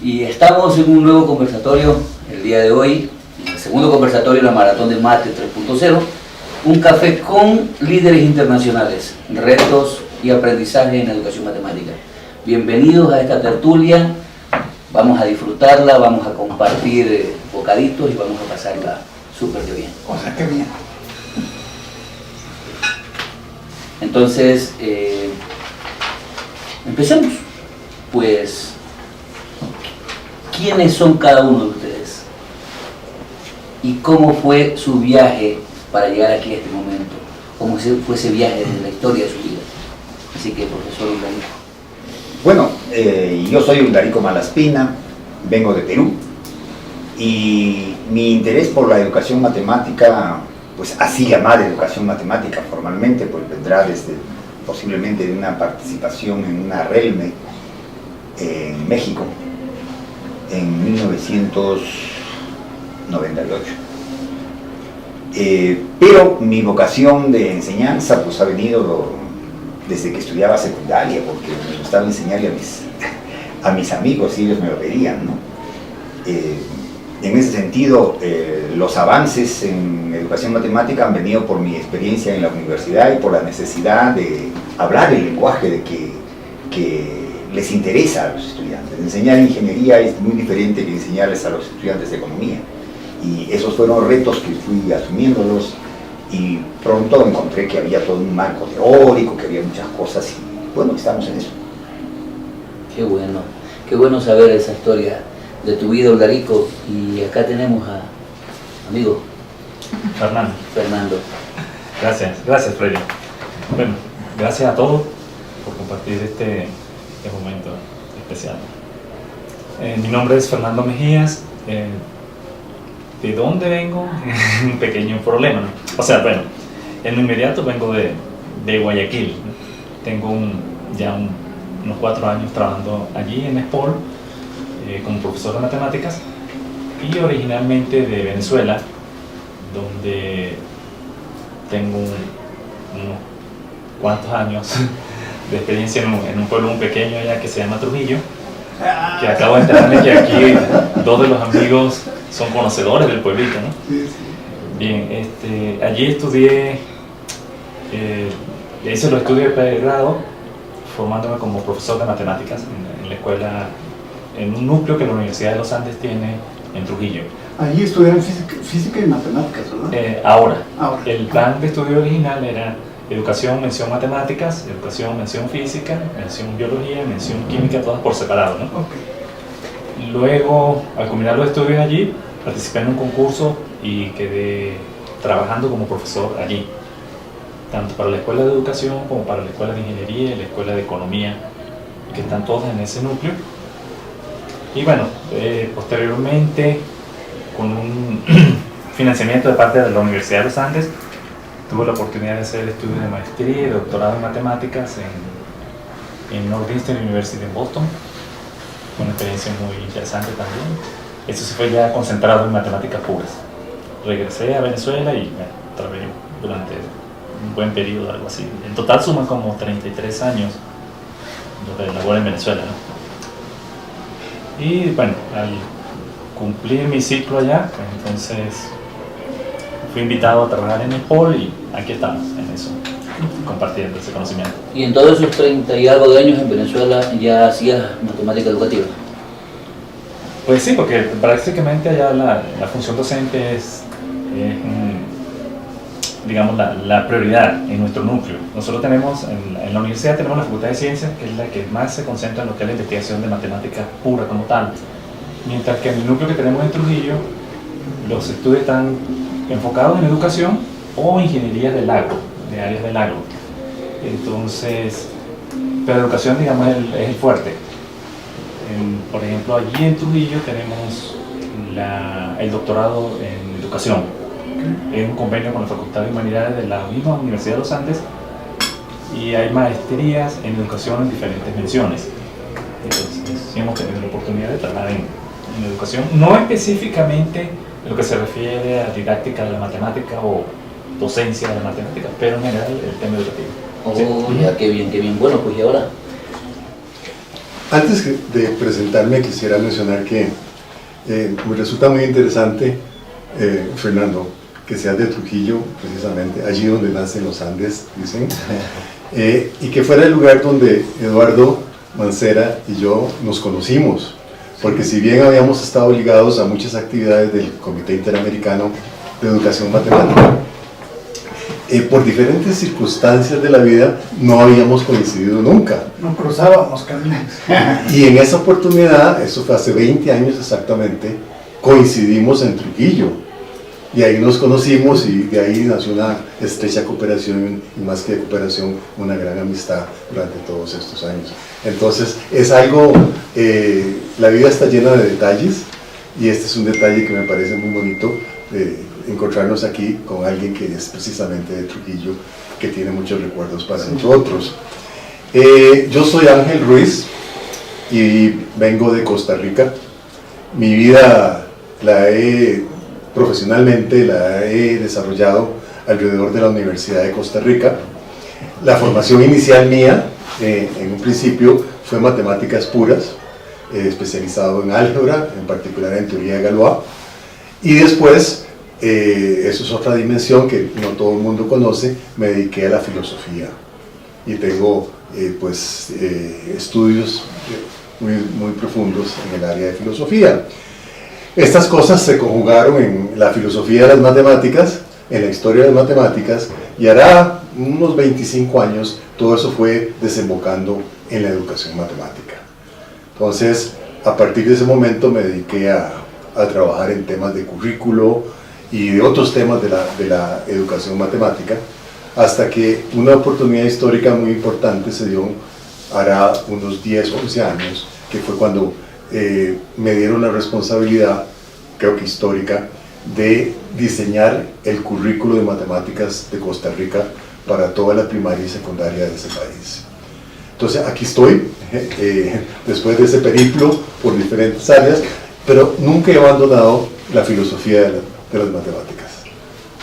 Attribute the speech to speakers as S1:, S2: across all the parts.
S1: Y estamos en un nuevo conversatorio el día de hoy, el segundo conversatorio de la Maratón de Mate 3.0, un café con líderes internacionales, retos y aprendizaje en educación matemática. Bienvenidos a esta tertulia, vamos a disfrutarla, vamos a compartir bocaditos y vamos a pasarla súper bien.
S2: O sea, qué bien.
S1: Entonces, empecemos. Pues, ¿quiénes son cada uno de ustedes? ¿Y cómo fue su viaje para llegar aquí a este momento? ¿Cómo fue ese viaje de la historia de su vida? Así que, profesor Uldarico.
S2: Bueno, yo soy Uldarico Malaspina, vengo de Perú, y mi interés por la educación matemática, pues así llamada educación matemática formalmente, pues vendrá desde posiblemente de una participación en una RELME en México en 1998. Pero mi vocación de enseñanza pues ha venido desde que estudiaba secundaria, porque me gustaba enseñarle a mis amigos y ellos me lo pedían, ¿no? En ese sentido, los avances en educación matemática han venido por mi experiencia en la universidad y por la necesidad de hablar el lenguaje de que les interesa a los estudiantes. Enseñar ingeniería es muy diferente que enseñarles a los estudiantes de economía. Y esos fueron retos que fui asumiéndolos, y pronto encontré que había todo un marco teórico, que había muchas cosas, y bueno, estamos en eso.
S1: Qué bueno saber esa historia de tu vida, Uldarico. Y acá tenemos a amigo Fernando.
S3: Gracias Freddy. Bueno, gracias a todos por compartir este momento especial. Mi nombre es Fernando Mejías. ¿De dónde vengo? Un pequeño problema, ¿no? O sea, bueno, en lo inmediato vengo de Guayaquil, ¿no? Tengo unos 4 años trabajando allí en SPOL como profesor de matemáticas, y originalmente de Venezuela, donde tengo unos cuantos años de experiencia en un pueblo muy pequeño allá que se llama Trujillo, que acabo de enterarme que aquí 2 de los amigos son conocedores del pueblito, ¿no?
S2: Sí, sí.
S3: Bien, allí estudié, hice los estudios de pregrado formándome como profesor de matemáticas en la escuela, en un núcleo que la Universidad de los Andes tiene en Trujillo.
S4: Allí estudiaron física y matemáticas, ¿verdad?
S3: Ahora,
S4: Ahora.
S3: el plan de estudio original era educación, mención matemáticas, educación, mención física, mención biología, mención química, todas por separado, ¿no?
S4: Okay.
S3: Luego, al culminar los estudios allí, participé en un concurso y quedé trabajando como profesor allí, tanto para la escuela de educación como para la escuela de ingeniería y la escuela de economía, que están todas en ese núcleo. Y bueno, posteriormente, con un financiamiento de parte de la Universidad de los Andes, tuve la oportunidad de hacer estudios de maestría y de doctorado en matemáticas en Northeastern University en Boston. Fue una experiencia muy interesante también. Eso se fue ya concentrado en matemáticas puras. Regresé a Venezuela y trabajé durante un buen periodo, algo así. En total suman como 33 años de labor en Venezuela, ¿no? Y bueno, al cumplir mi ciclo allá, pues entonces fui invitado a trabajar en SPOL y aquí estamos en eso, compartiendo ese conocimiento.
S1: Y en todos esos 30 y algo de años en Venezuela ya hacías matemática educativa.
S3: Pues sí, porque prácticamente allá la función docente es digamos, la prioridad en nuestro núcleo. Nosotros tenemos, en la universidad tenemos la Facultad de Ciencias, que es la que más se concentra en lo que es la investigación de matemática pura como tal. Mientras que en el núcleo que tenemos en Trujillo, los estudios están enfocados en educación o ingeniería del agro, de áreas del agro. Entonces, pero educación, digamos, es el fuerte. Por ejemplo, allí en Trujillo tenemos el doctorado en educación. Es un convenio con la Facultad de Humanidades de la misma Universidad de los Andes, y hay maestrías en educación en diferentes menciones. Entonces, sí hemos tenido la oportunidad de trabajar en educación, no específicamente en lo que se refiere a didáctica de la matemática o docencia de la matemática, pero en general el tema educativo.
S1: Oh, sí. Ya, qué bien, qué bien. Bueno, pues y ahora.
S5: Antes de presentarme quisiera mencionar que me resulta muy interesante, Fernando, que seas de Trujillo, precisamente, allí donde nacen los Andes, dicen, y que fuera el lugar donde Eduardo Mancera y yo nos conocimos, porque si bien habíamos estado ligados a muchas actividades del Comité Interamericano de Educación Matemática, por diferentes circunstancias de la vida no habíamos coincidido nunca.
S4: No cruzábamos caminos.
S5: Y en esa oportunidad, eso fue hace 20 años exactamente, coincidimos en Trujillo. Y ahí nos conocimos y de ahí nació una estrecha cooperación y más que cooperación, una gran amistad durante todos estos años. Entonces es algo, la vida está llena de detalles y este es un detalle que me parece muy bonito, encontrarnos aquí con alguien que es precisamente de Trujillo, que tiene muchos recuerdos para nosotros. Yo soy Ángel Ruiz y vengo de Costa Rica. Mi vida profesionalmente la he desarrollado alrededor de la Universidad de Costa Rica. La formación inicial mía, en un principio, fue matemáticas puras, especializado en álgebra, en particular en teoría de Galois, y después, eso es otra dimensión que no todo el mundo conoce, me dediqué a la filosofía, y tengo estudios muy profundos en el área de filosofía. Estas cosas se conjugaron en la filosofía de las matemáticas, en la historia de las matemáticas, y hará unos 25 años todo eso fue desembocando en la educación matemática. Entonces, a partir de ese momento me dediqué a trabajar en temas de currículo y de otros temas de la educación matemática, hasta que una oportunidad histórica muy importante se dio hará unos 10 o 11 años, que fue cuando me dieron la responsabilidad, creo que histórica, de diseñar el currículo de matemáticas de Costa Rica para toda la primaria y secundaria de ese país. Entonces aquí estoy, después de ese periplo por diferentes áreas, pero nunca he abandonado la filosofía de las matemáticas.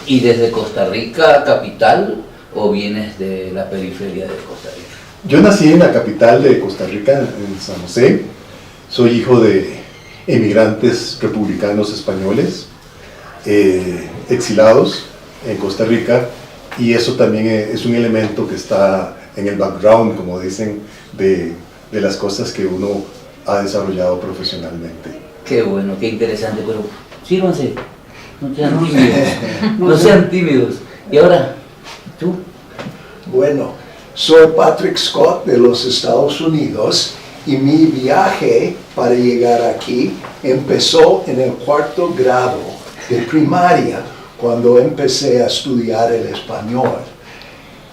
S1: ¿Y desde Costa Rica capital o vienes de la periferia de Costa Rica?
S5: Yo nací en la capital de Costa Rica, en San José. Soy hijo de emigrantes republicanos españoles, exilados en Costa Rica, y eso también es un elemento que está en el background, como dicen, de las cosas que uno ha desarrollado profesionalmente.
S1: Qué bueno, qué interesante, pero sírvanse, no sean tímidos, no sean tímidos. Y ahora, tú.
S6: Bueno, soy Patrick Scott de los Estados Unidos y mi viaje para llegar aquí empezó en el 4º grado de primaria, cuando empecé a estudiar el español.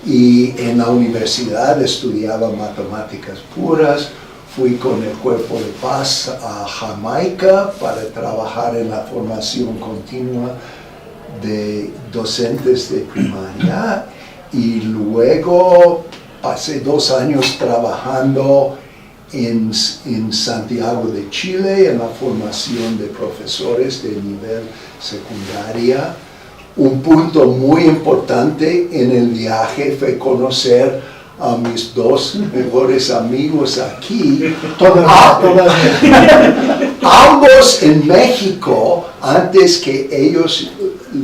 S6: Y en la universidad estudiaba matemáticas puras. Fui con el Cuerpo de Paz a Jamaica para trabajar en la formación continua de docentes de primaria, y luego pasé 2 años trabajando en Santiago de Chile en la formación de profesores de nivel secundaria. Un punto muy importante en el viaje fue conocer a mis 2 mejores amigos aquí, ambos en México, antes que ellos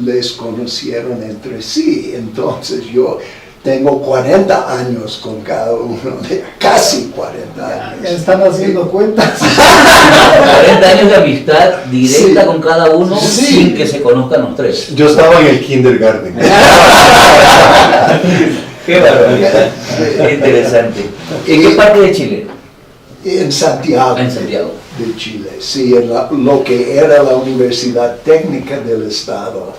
S6: les conocieron entre sí. Entonces yo tengo 40 años con cada uno, casi 40 años.
S4: Ya están haciendo cuentas.
S1: 40 años de amistad directa, sí, con cada uno, sí, sin que se conozcan los 3.
S5: Yo estaba en el kindergarten.
S1: Qué barbaridad, qué interesante. ¿En qué parte de Chile?
S6: En Santiago.
S1: En Santiago
S6: de Chile, sí, en lo que era la Universidad Técnica del Estado,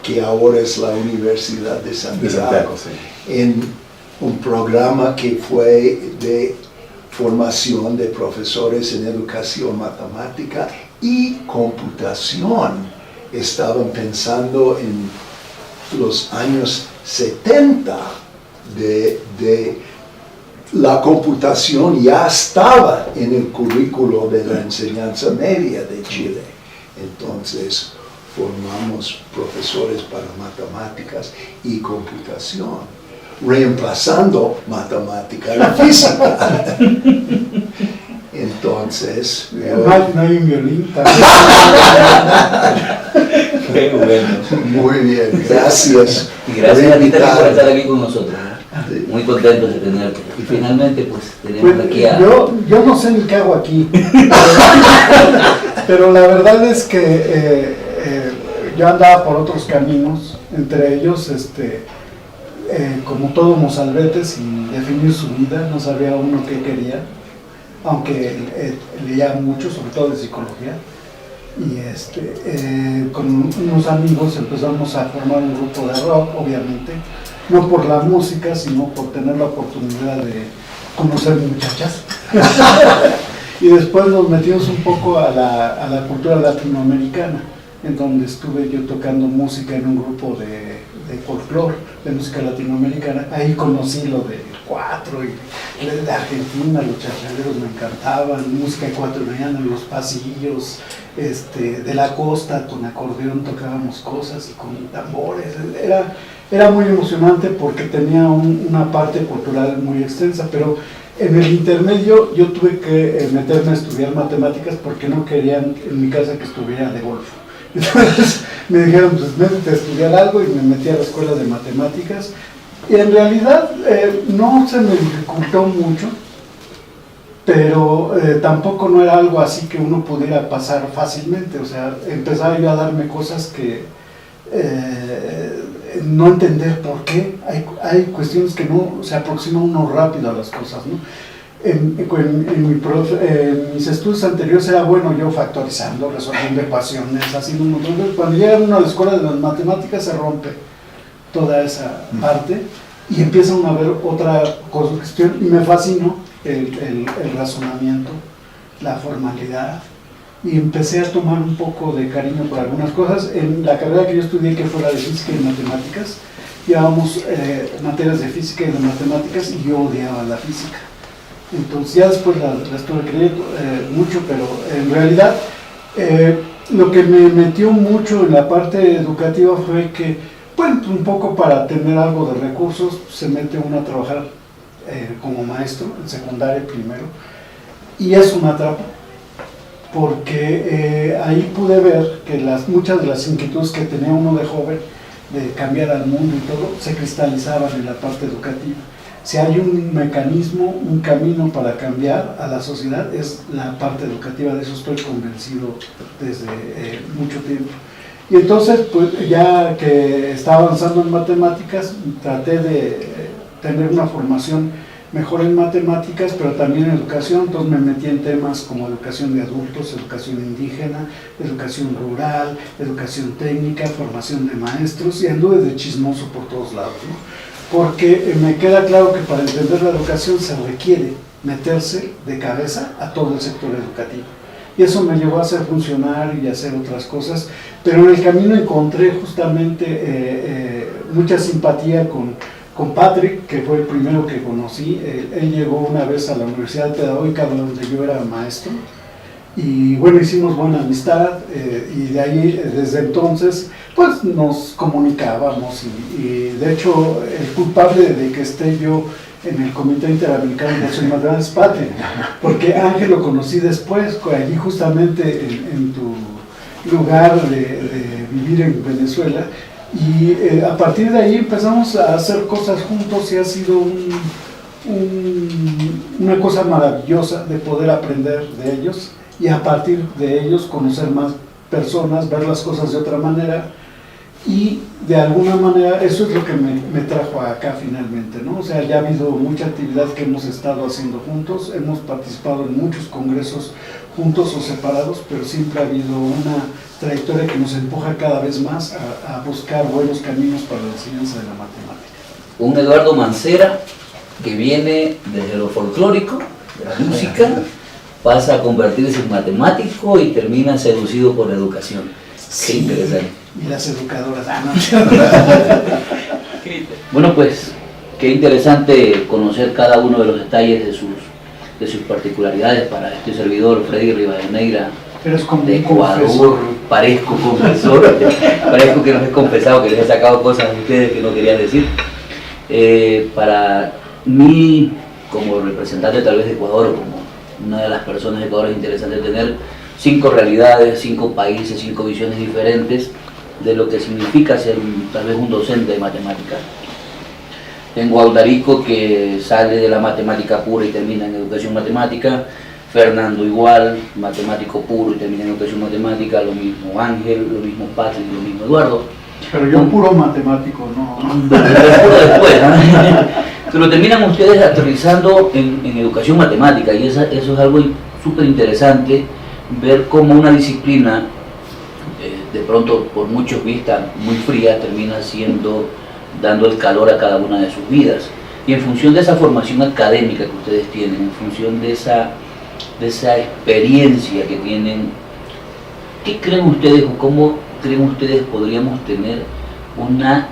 S6: que ahora es la Universidad de Santiago, sí, en un programa que fue de formación de profesores en educación matemática y computación. Estaban pensando en los años 70 de la computación ya estaba en el currículo de la enseñanza media de Chile. Entonces formamos profesores para matemáticas y computación, reemplazando matemática y física. entonces.
S4: No hay un violín también.
S1: Qué bueno.
S6: Muy bien, gracias.
S1: Y gracias a ti también por
S6: invitarme.
S1: estar aquí con nosotros. Muy contentos de tenerte. Y finalmente, pues, tenemos
S4: Pues,
S1: aquí a...
S4: yo no sé ni qué hago aquí, pero la verdad es que yo andaba por otros caminos, entre ellos, como todo mozalbete, sin definir su vida, no sabía uno qué quería, aunque leía mucho, sobre todo de psicología, y con unos amigos empezamos a formar un grupo de rock, obviamente, no por la música, sino por tener la oportunidad de conocer muchachas. Y después nos metimos un poco a la cultura latinoamericana, en donde estuve yo tocando música en un grupo de folclore, de música latinoamericana. Ahí conocí lo de cuatro, y de Argentina, los chachaleros me encantaban, música ecuatoriana, los pasillos, de la costa, con acordeón tocábamos cosas y con tambores. Era muy emocionante porque tenía una parte cultural muy extensa, pero en el intermedio yo tuve que meterme a estudiar matemáticas porque no querían en mi casa que estuviera de golf. Entonces me dijeron, pues métete a estudiar algo, y me metí a la escuela de matemáticas. Y en realidad no se me dificultó mucho, pero tampoco no era algo así que uno pudiera pasar fácilmente. O sea, empezaba yo a darme cosas que no entender por qué. Hay cuestiones que no se aproxima uno rápido a las cosas, ¿no? En mis estudios anteriores era bueno yo factorizando, resolviendo ecuaciones, haciendo un montón de cosas. Cuando llega uno a la escuela de las matemáticas se rompe toda esa parte y empieza uno a ver otra cuestión, y me fascinó el razonamiento, la formalidad, y empecé a tomar un poco de cariño por algunas cosas. En la carrera que yo estudié, que fue la de física y matemáticas, llevábamos materias de física y de matemáticas, y yo odiaba la física. Entonces ya después la estuve creyendo mucho, pero en realidad lo que me metió mucho en la parte educativa fue que, bueno, un poco para tener algo de recursos, se mete uno a trabajar como maestro en secundaria primero, y es una trampa, porque ahí pude ver que muchas de las inquietudes que tenía uno de joven, de cambiar al mundo y todo, se cristalizaban en la parte educativa. Si hay un mecanismo, un camino para cambiar a la sociedad, es la parte educativa. De eso estoy convencido desde mucho tiempo. Y entonces, pues ya que estaba avanzando en matemáticas, traté de tener una formación mejor en matemáticas, pero también en educación. Entonces me metí en temas como educación de adultos, educación indígena, educación rural, educación técnica, formación de maestros, y anduve de chismoso por todos lados, ¿no? Porque me queda claro que para entender la educación se requiere meterse de cabeza a todo el sector educativo. Y eso me llevó a ser funcionario y a hacer otras cosas, pero en el camino encontré justamente mucha simpatía con Patrick, que fue el primero que conocí. Él llegó una vez a la Universidad Pedagógica donde yo era maestro, y bueno, hicimos buena amistad, y de ahí, desde entonces, pues nos comunicábamos, y de hecho el culpable de que esté yo en el Comité Interamericano de Acción Maternal es Patrick, porque Ángel lo conocí después, allí justamente en tu lugar de vivir en Venezuela, y a partir de ahí empezamos a hacer cosas juntos, y ha sido una cosa maravillosa de poder aprender de ellos, y a partir de ellos conocer más personas, ver las cosas de otra manera, y de alguna manera eso es lo que me trajo acá finalmente, ¿no? O sea, ya ha habido mucha actividad que hemos estado haciendo juntos, hemos participado en muchos congresos juntos o separados, pero siempre ha habido una trayectoria que nos empuja cada vez más a buscar buenos caminos para la enseñanza de la matemática.
S1: Un Eduardo Mancera que viene desde lo folclórico, de la música, pasa a convertirse en matemático y termina seducido por la educación.
S4: Sí.
S1: Qué interesante.
S4: Y las educadoras.
S1: Bueno, pues, qué interesante conocer cada uno de los detalles de sus particularidades para este servidor, Freddy Rivadeneira,
S4: Eres como
S1: de
S4: un
S1: Ecuador.
S4: confesor.
S1: Parezco confesor, parezco que los he confesado, que les he sacado cosas a ustedes que no querían decir. Para mí, como representante tal vez de Ecuador, o como una de las personas educadoras interesantes, tener 5 realidades, 5 países, 5 visiones diferentes de lo que significa ser tal vez un docente de matemáticas. Tengo a Aldarico, que sale de la matemática pura y termina en educación matemática. Fernando igual, matemático puro y termina en educación matemática. Lo mismo Ángel, lo mismo Patrick, lo mismo Eduardo.
S4: Pero yo puro matemático, no.
S1: Puro después, ¿no? Pero terminan ustedes aterrizando en educación matemática, y eso es algo súper interesante, ver cómo una disciplina, de pronto por muchos vista muy fría, termina dando el calor a cada una de sus vidas. Y en función de esa formación académica que ustedes tienen, en función de esa experiencia que tienen, ¿qué creen ustedes o cómo creen ustedes podríamos tener una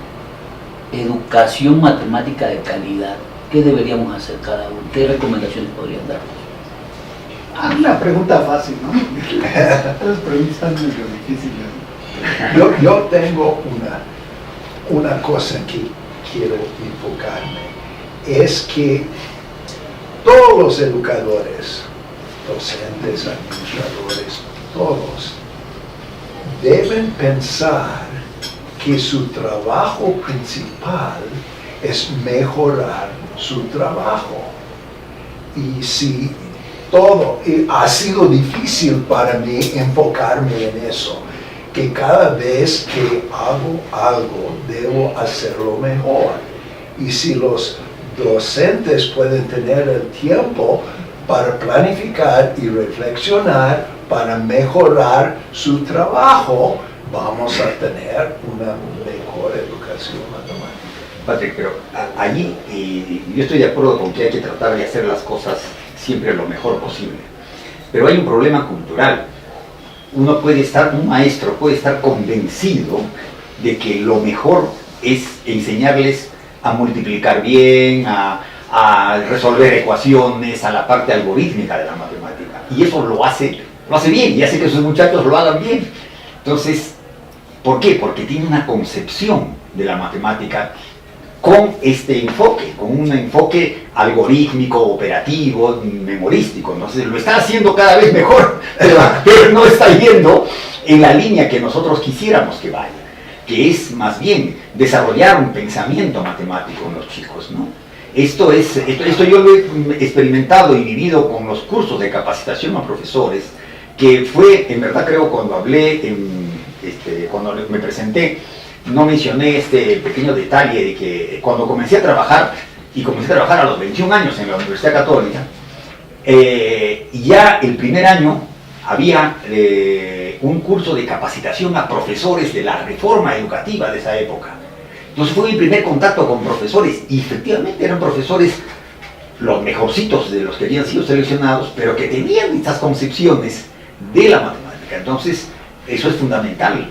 S1: educación matemática de calidad? ¿Qué deberíamos hacer cada uno? ¿Qué recomendaciones podrían darnos?
S4: Una pregunta fácil, ¿no? Las preguntas medio difíciles.
S6: Yo tengo una cosa que quiero enfocarme. Es que todos los educadores, docentes, administradores, todos, deben pensar que su trabajo principal es mejorar su trabajo. Y si ha sido difícil para mí enfocarme en eso, que cada vez que hago algo debo hacerlo mejor. Y si los docentes pueden tener el tiempo para planificar y reflexionar para mejorar su trabajo, vamos a tener una mejor educación matemática.
S2: Patrick, pero allí yo estoy de acuerdo con que hay que tratar de hacer las cosas siempre lo mejor posible. Pero hay un problema cultural. Un maestro puede estar convencido de que lo mejor es enseñarles a multiplicar bien, a resolver ecuaciones, a la parte algorítmica de la matemática. Y eso lo hace bien y hace que sus muchachos lo hagan bien. Entonces, ¿por qué? Porque tiene una concepción de la matemática con este enfoque, con un enfoque algorítmico, operativo, memorístico. Entonces lo está haciendo cada vez mejor, pero no está yendo en la línea que nosotros quisiéramos que vaya, que es más bien desarrollar un pensamiento matemático en los chicos, ¿no? Esto yo lo he experimentado y vivido con los cursos de capacitación a profesores, que fue, en verdad creo, cuando hablé, cuando me presenté, no mencioné este pequeño detalle de que cuando comencé a trabajar a los 21 años en la Universidad Católica, ya el primer año había un curso de capacitación a profesores de la reforma educativa de esa época. Entonces fue mi primer contacto con profesores, y efectivamente eran profesores los mejorcitos de los que habían sido seleccionados, pero que tenían estas concepciones de la matemática. Entonces eso es fundamental,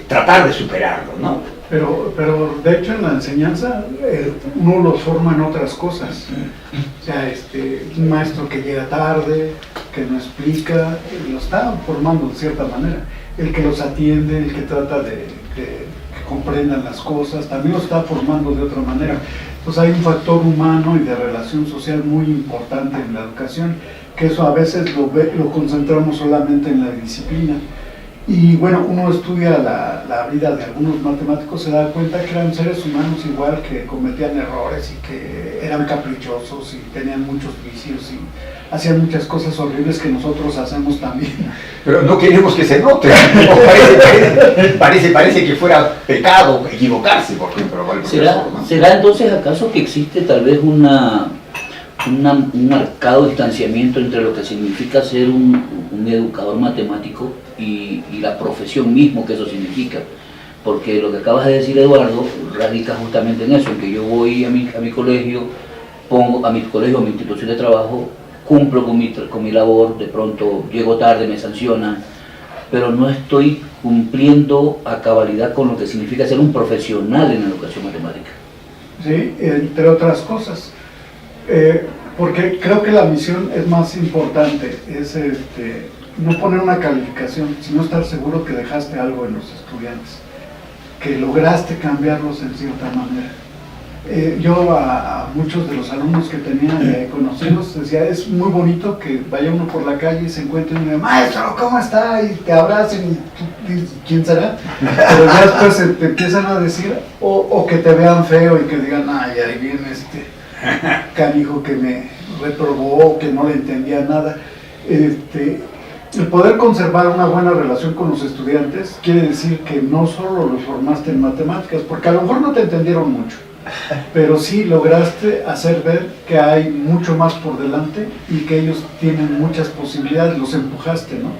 S2: tratar de superarlo, ¿no?
S4: Pero de hecho en la enseñanza uno los forma en otras cosas. O sea, un maestro que llega tarde, que no explica, lo está formando de cierta manera. El que los atiende, el que trata de que comprendan las cosas, también lo está formando de otra manera. Entonces hay un factor humano y de relación social muy importante en la educación, que eso a veces lo concentramos solamente en la disciplina. Y bueno, uno estudia la vida de algunos matemáticos, se da cuenta que eran seres humanos igual, que cometían errores y que eran caprichosos y tenían muchos vicios y hacían muchas cosas horribles que nosotros hacemos también.
S2: Pero no queremos que se note. Parece que fuera pecado equivocarse, por ejemplo.
S1: ¿Será entonces acaso que existe tal vez un marcado distanciamiento entre lo que significa ser un educador matemático y la profesión mismo que eso significa? Porque lo que acabas de decir, Eduardo, radica justamente en eso, en que yo voy a mi colegio, a mi institución de trabajo, cumplo con mi labor, de pronto llego tarde, me sancionan, pero no estoy cumpliendo a cabalidad con lo que significa ser un profesional en la educación matemática.
S4: Sí, entre otras cosas. Porque creo que la misión es más importante, es no poner una calificación, sino estar seguro que dejaste algo en los estudiantes, que lograste cambiarlos en cierta manera. Yo a muchos de los alumnos que tenía conocidos decía, es muy bonito que vaya uno por la calle y se encuentre y me diga, maestro, ¿cómo está? Y te abracen y tú dices, ¿quién será? Pero ya después te empiezan a decir, o que te vean feo y que digan, ay, ahí viene este canijo que me reprobó, que no le entendía nada. El poder conservar una buena relación con los estudiantes quiere decir que no solo los formaste en matemáticas, porque a lo mejor no te entendieron mucho, pero sí lograste hacer ver que hay mucho más por delante y que ellos tienen muchas posibilidades, los empujaste, ¿no?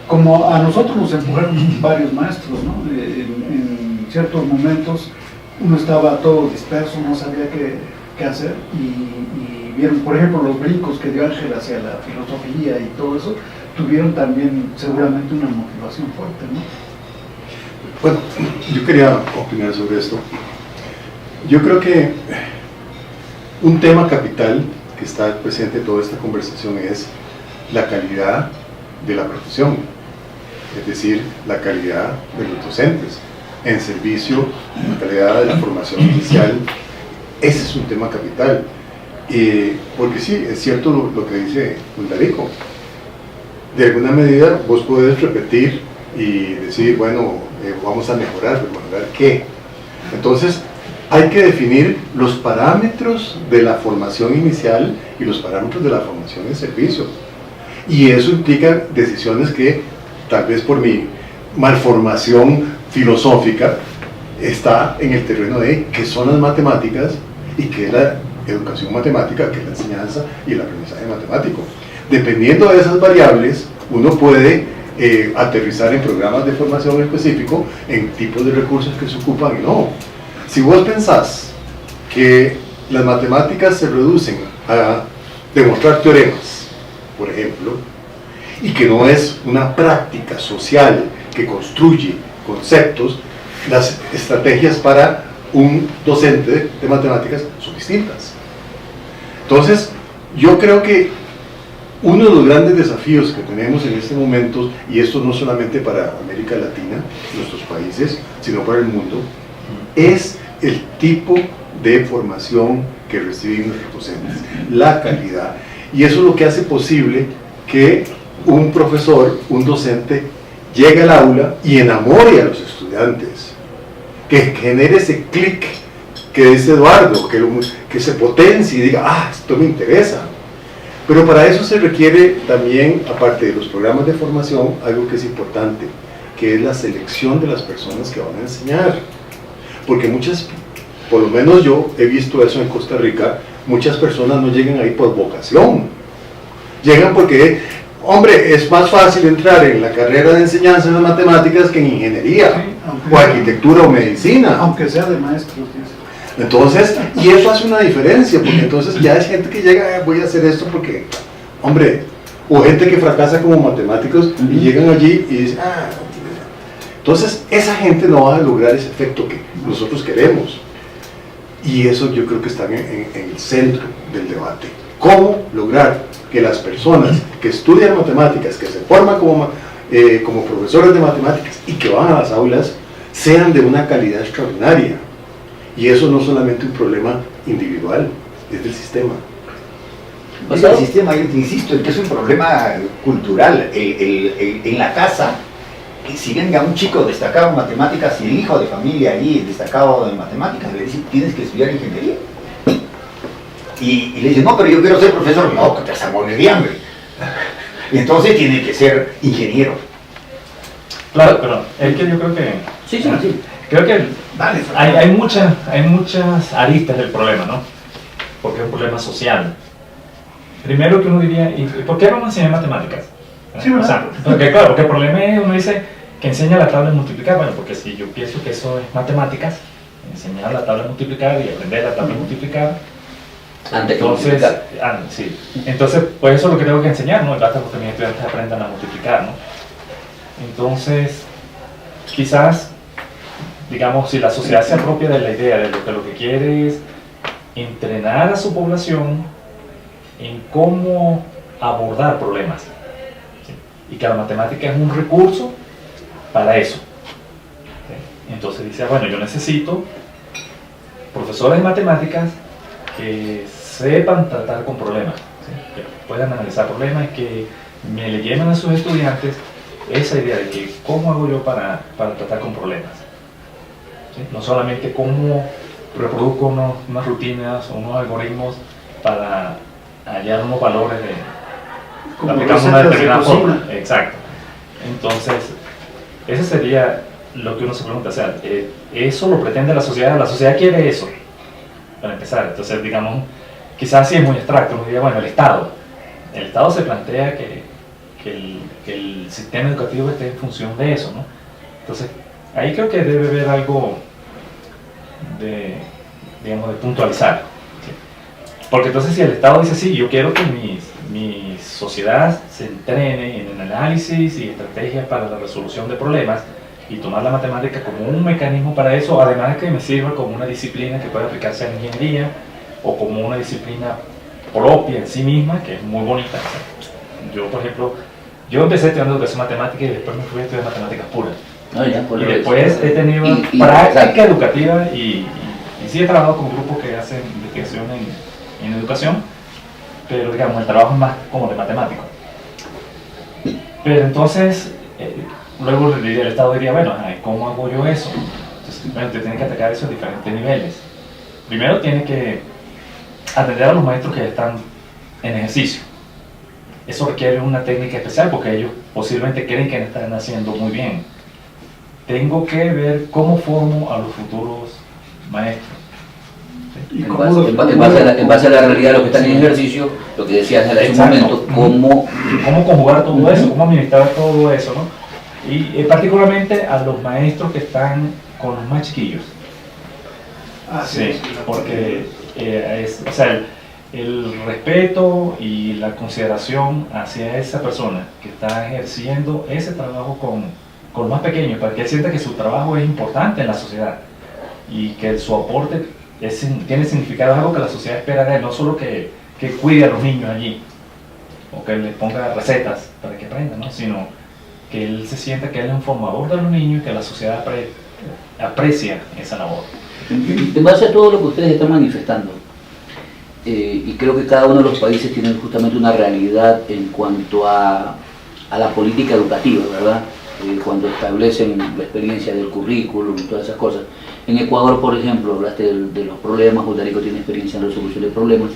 S4: Como a nosotros nos empujaron varios maestros, ¿no? En ciertos momentos uno estaba todo disperso, no sabía qué hacer y vieron, por ejemplo, los brincos que dio Ángel hacia la filosofía y todo eso, tuvieron también seguramente una motivación fuerte, ¿no?
S5: Bueno, yo quería opinar sobre esto. Yo creo que un tema capital que está presente en toda esta conversación es la calidad de la profesión, es decir, la calidad de los docentes en servicio, la calidad de la formación inicial. Ese es un tema capital, porque sí, es cierto lo que dice Pundarico. De alguna medida vos podés repetir y decir, bueno, vamos a mejorar, pero ¿mejorar qué? Entonces, hay que definir los parámetros de la formación inicial y los parámetros de la formación en servicio. Y eso implica decisiones que, tal vez por mi malformación filosófica, está en el terreno de qué son las matemáticas y qué es la educación matemática, qué es la enseñanza y el aprendizaje matemático. Dependiendo de esas variables, uno puede aterrizar en programas de formación específico, en tipos de recursos que se ocupan y no. Si vos pensás que las matemáticas se reducen a demostrar teoremas, por ejemplo, y que no es una práctica social que construye conceptos, las estrategias para un docente de matemáticas son distintas. Entonces, yo creo que uno de los grandes desafíos que tenemos en este momento, y esto no solamente para América Latina, nuestros países, sino para el mundo, es el tipo de formación que reciben nuestros docentes, la calidad. Y eso es lo que hace posible que un profesor, un docente, llegue al aula y enamore a los estudiantes, que genere ese clic que dice Eduardo, que se potencie y diga, esto me interesa. Pero para eso se requiere también, aparte de los programas de formación, algo que es importante, que es la selección de las personas que van a enseñar. Porque por lo menos yo he visto eso en Costa Rica, muchas personas no llegan ahí por vocación. Llegan porque, hombre, es más fácil entrar en la carrera de enseñanza de matemáticas que en ingeniería, sí, o arquitectura o medicina.
S4: Aunque sea de maestros, sí.
S5: Entonces, y eso hace una diferencia, porque entonces ya es gente que llega, voy a hacer esto porque, hombre, o gente que fracasa como matemáticos y llegan allí y dicen, entonces esa gente no va a lograr ese efecto que nosotros queremos. Y eso yo creo que está en el centro del debate. ¿Cómo lograr que las personas que estudian matemáticas, que se forman como profesores de matemáticas y que van a las aulas, sean de una calidad extraordinaria? Y eso no es solamente un problema individual, es del sistema.
S2: Es el sistema, yo te insisto, es que es un problema cultural. En la casa, si venga un chico destacado en matemáticas y el hijo de familia allí destacado en matemáticas, le dice, tienes que estudiar ingeniería. Y le dice, no, pero yo quiero ser profesor. No, que te vas a morir de hambre. Y entonces tiene que ser ingeniero.
S3: Claro, pero es que yo creo que...
S1: Sí.
S3: Creo que hay muchas aristas del problema, ¿no? Porque es un problema social. Primero que uno diría, ¿y por qué vamos a enseñar matemáticas?
S4: Sí,
S3: o sea, porque claro, porque el problema es, uno dice que enseña la tabla de multiplicar. Bueno, porque si yo pienso que eso es matemáticas, enseñar la tabla de multiplicar y aprender la tabla de multiplicar.
S1: Antes que
S3: Entonces,
S1: multiplicar.
S3: sí. Entonces, pues eso es lo que tengo que enseñar, ¿no? Basta porque mis estudiantes aprendan a multiplicar, ¿no? Entonces, quizás, digamos, si la sociedad se apropia de la idea de lo que quiere es entrenar a su población en cómo abordar problemas, ¿sí? Y que la matemática es un recurso para eso, ¿sí? Entonces dice, bueno, yo necesito profesores de matemáticas que sepan tratar con problemas, ¿sí? Que puedan analizar problemas y que me le lleven a sus estudiantes esa idea de que cómo hago yo para tratar con problemas, ¿sí? No solamente cómo reproduzco unas rutinas o unos algoritmos para hallar unos valores de aplicamos una determinada forma. Exacto. Entonces, ese sería lo que uno se pregunta, o sea, ¿eso lo pretende la sociedad? ¿La sociedad quiere eso? Para empezar, entonces, digamos, quizás sí es muy abstracto, uno diría, bueno, el Estado se plantea que el sistema educativo esté en función de eso, ¿no? Entonces, ahí creo que debe haber algo de puntualizar, ¿sí? Porque entonces si el Estado dice, sí, yo quiero que mi sociedad se entrene en el análisis y estrategias para la resolución de problemas y tomar la matemática como un mecanismo para eso, además de que me sirva como una disciplina que puede aplicarse a la ingeniería o como una disciplina propia en sí misma, que es muy bonita. Yo, por ejemplo, yo empecé estudiando educación matemática y después me fui a estudiar matemáticas puras. Y después he tenido práctica educativa y sí he trabajado con grupos que hacen investigación en educación, pero digamos, el trabajo es más como de matemático. Pero entonces, luego el Estado diría, bueno, ¿cómo hago yo eso? Entonces, bueno, usted tiene que atacar eso a diferentes niveles. Primero tiene que atender a los maestros que están en ejercicio. Eso requiere una técnica especial porque ellos posiblemente creen que están haciendo muy bien. Tengo que ver cómo formo a los futuros maestros. ¿Sí?
S1: En base a la realidad de los que están en ejercicio, lo que decías hace un momento, cómo
S3: conjugar todo eso, cómo administrar todo eso, ¿no? Y particularmente a los maestros que están con los más chiquillos. Sí, porque o sea, el respeto y la consideración hacia esa persona que está ejerciendo ese trabajo con los más pequeños, para que él sienta que su trabajo es importante en la sociedad y que su aporte tiene significado, algo que la sociedad espera de él, no solo que cuide a los niños allí o que les ponga recetas para que aprendan, ¿no? Sino que él se sienta que él es un formador de los niños y que la sociedad aprecia esa labor.
S1: En base a todo lo que ustedes están manifestando, y creo que cada uno de los países tiene justamente una realidad en cuanto a la política educativa, ¿verdad? Cuando establecen la experiencia del currículum y todas esas cosas. En Ecuador, por ejemplo, hablaste de los problemas, Judarico tiene experiencia en resolución de problemas.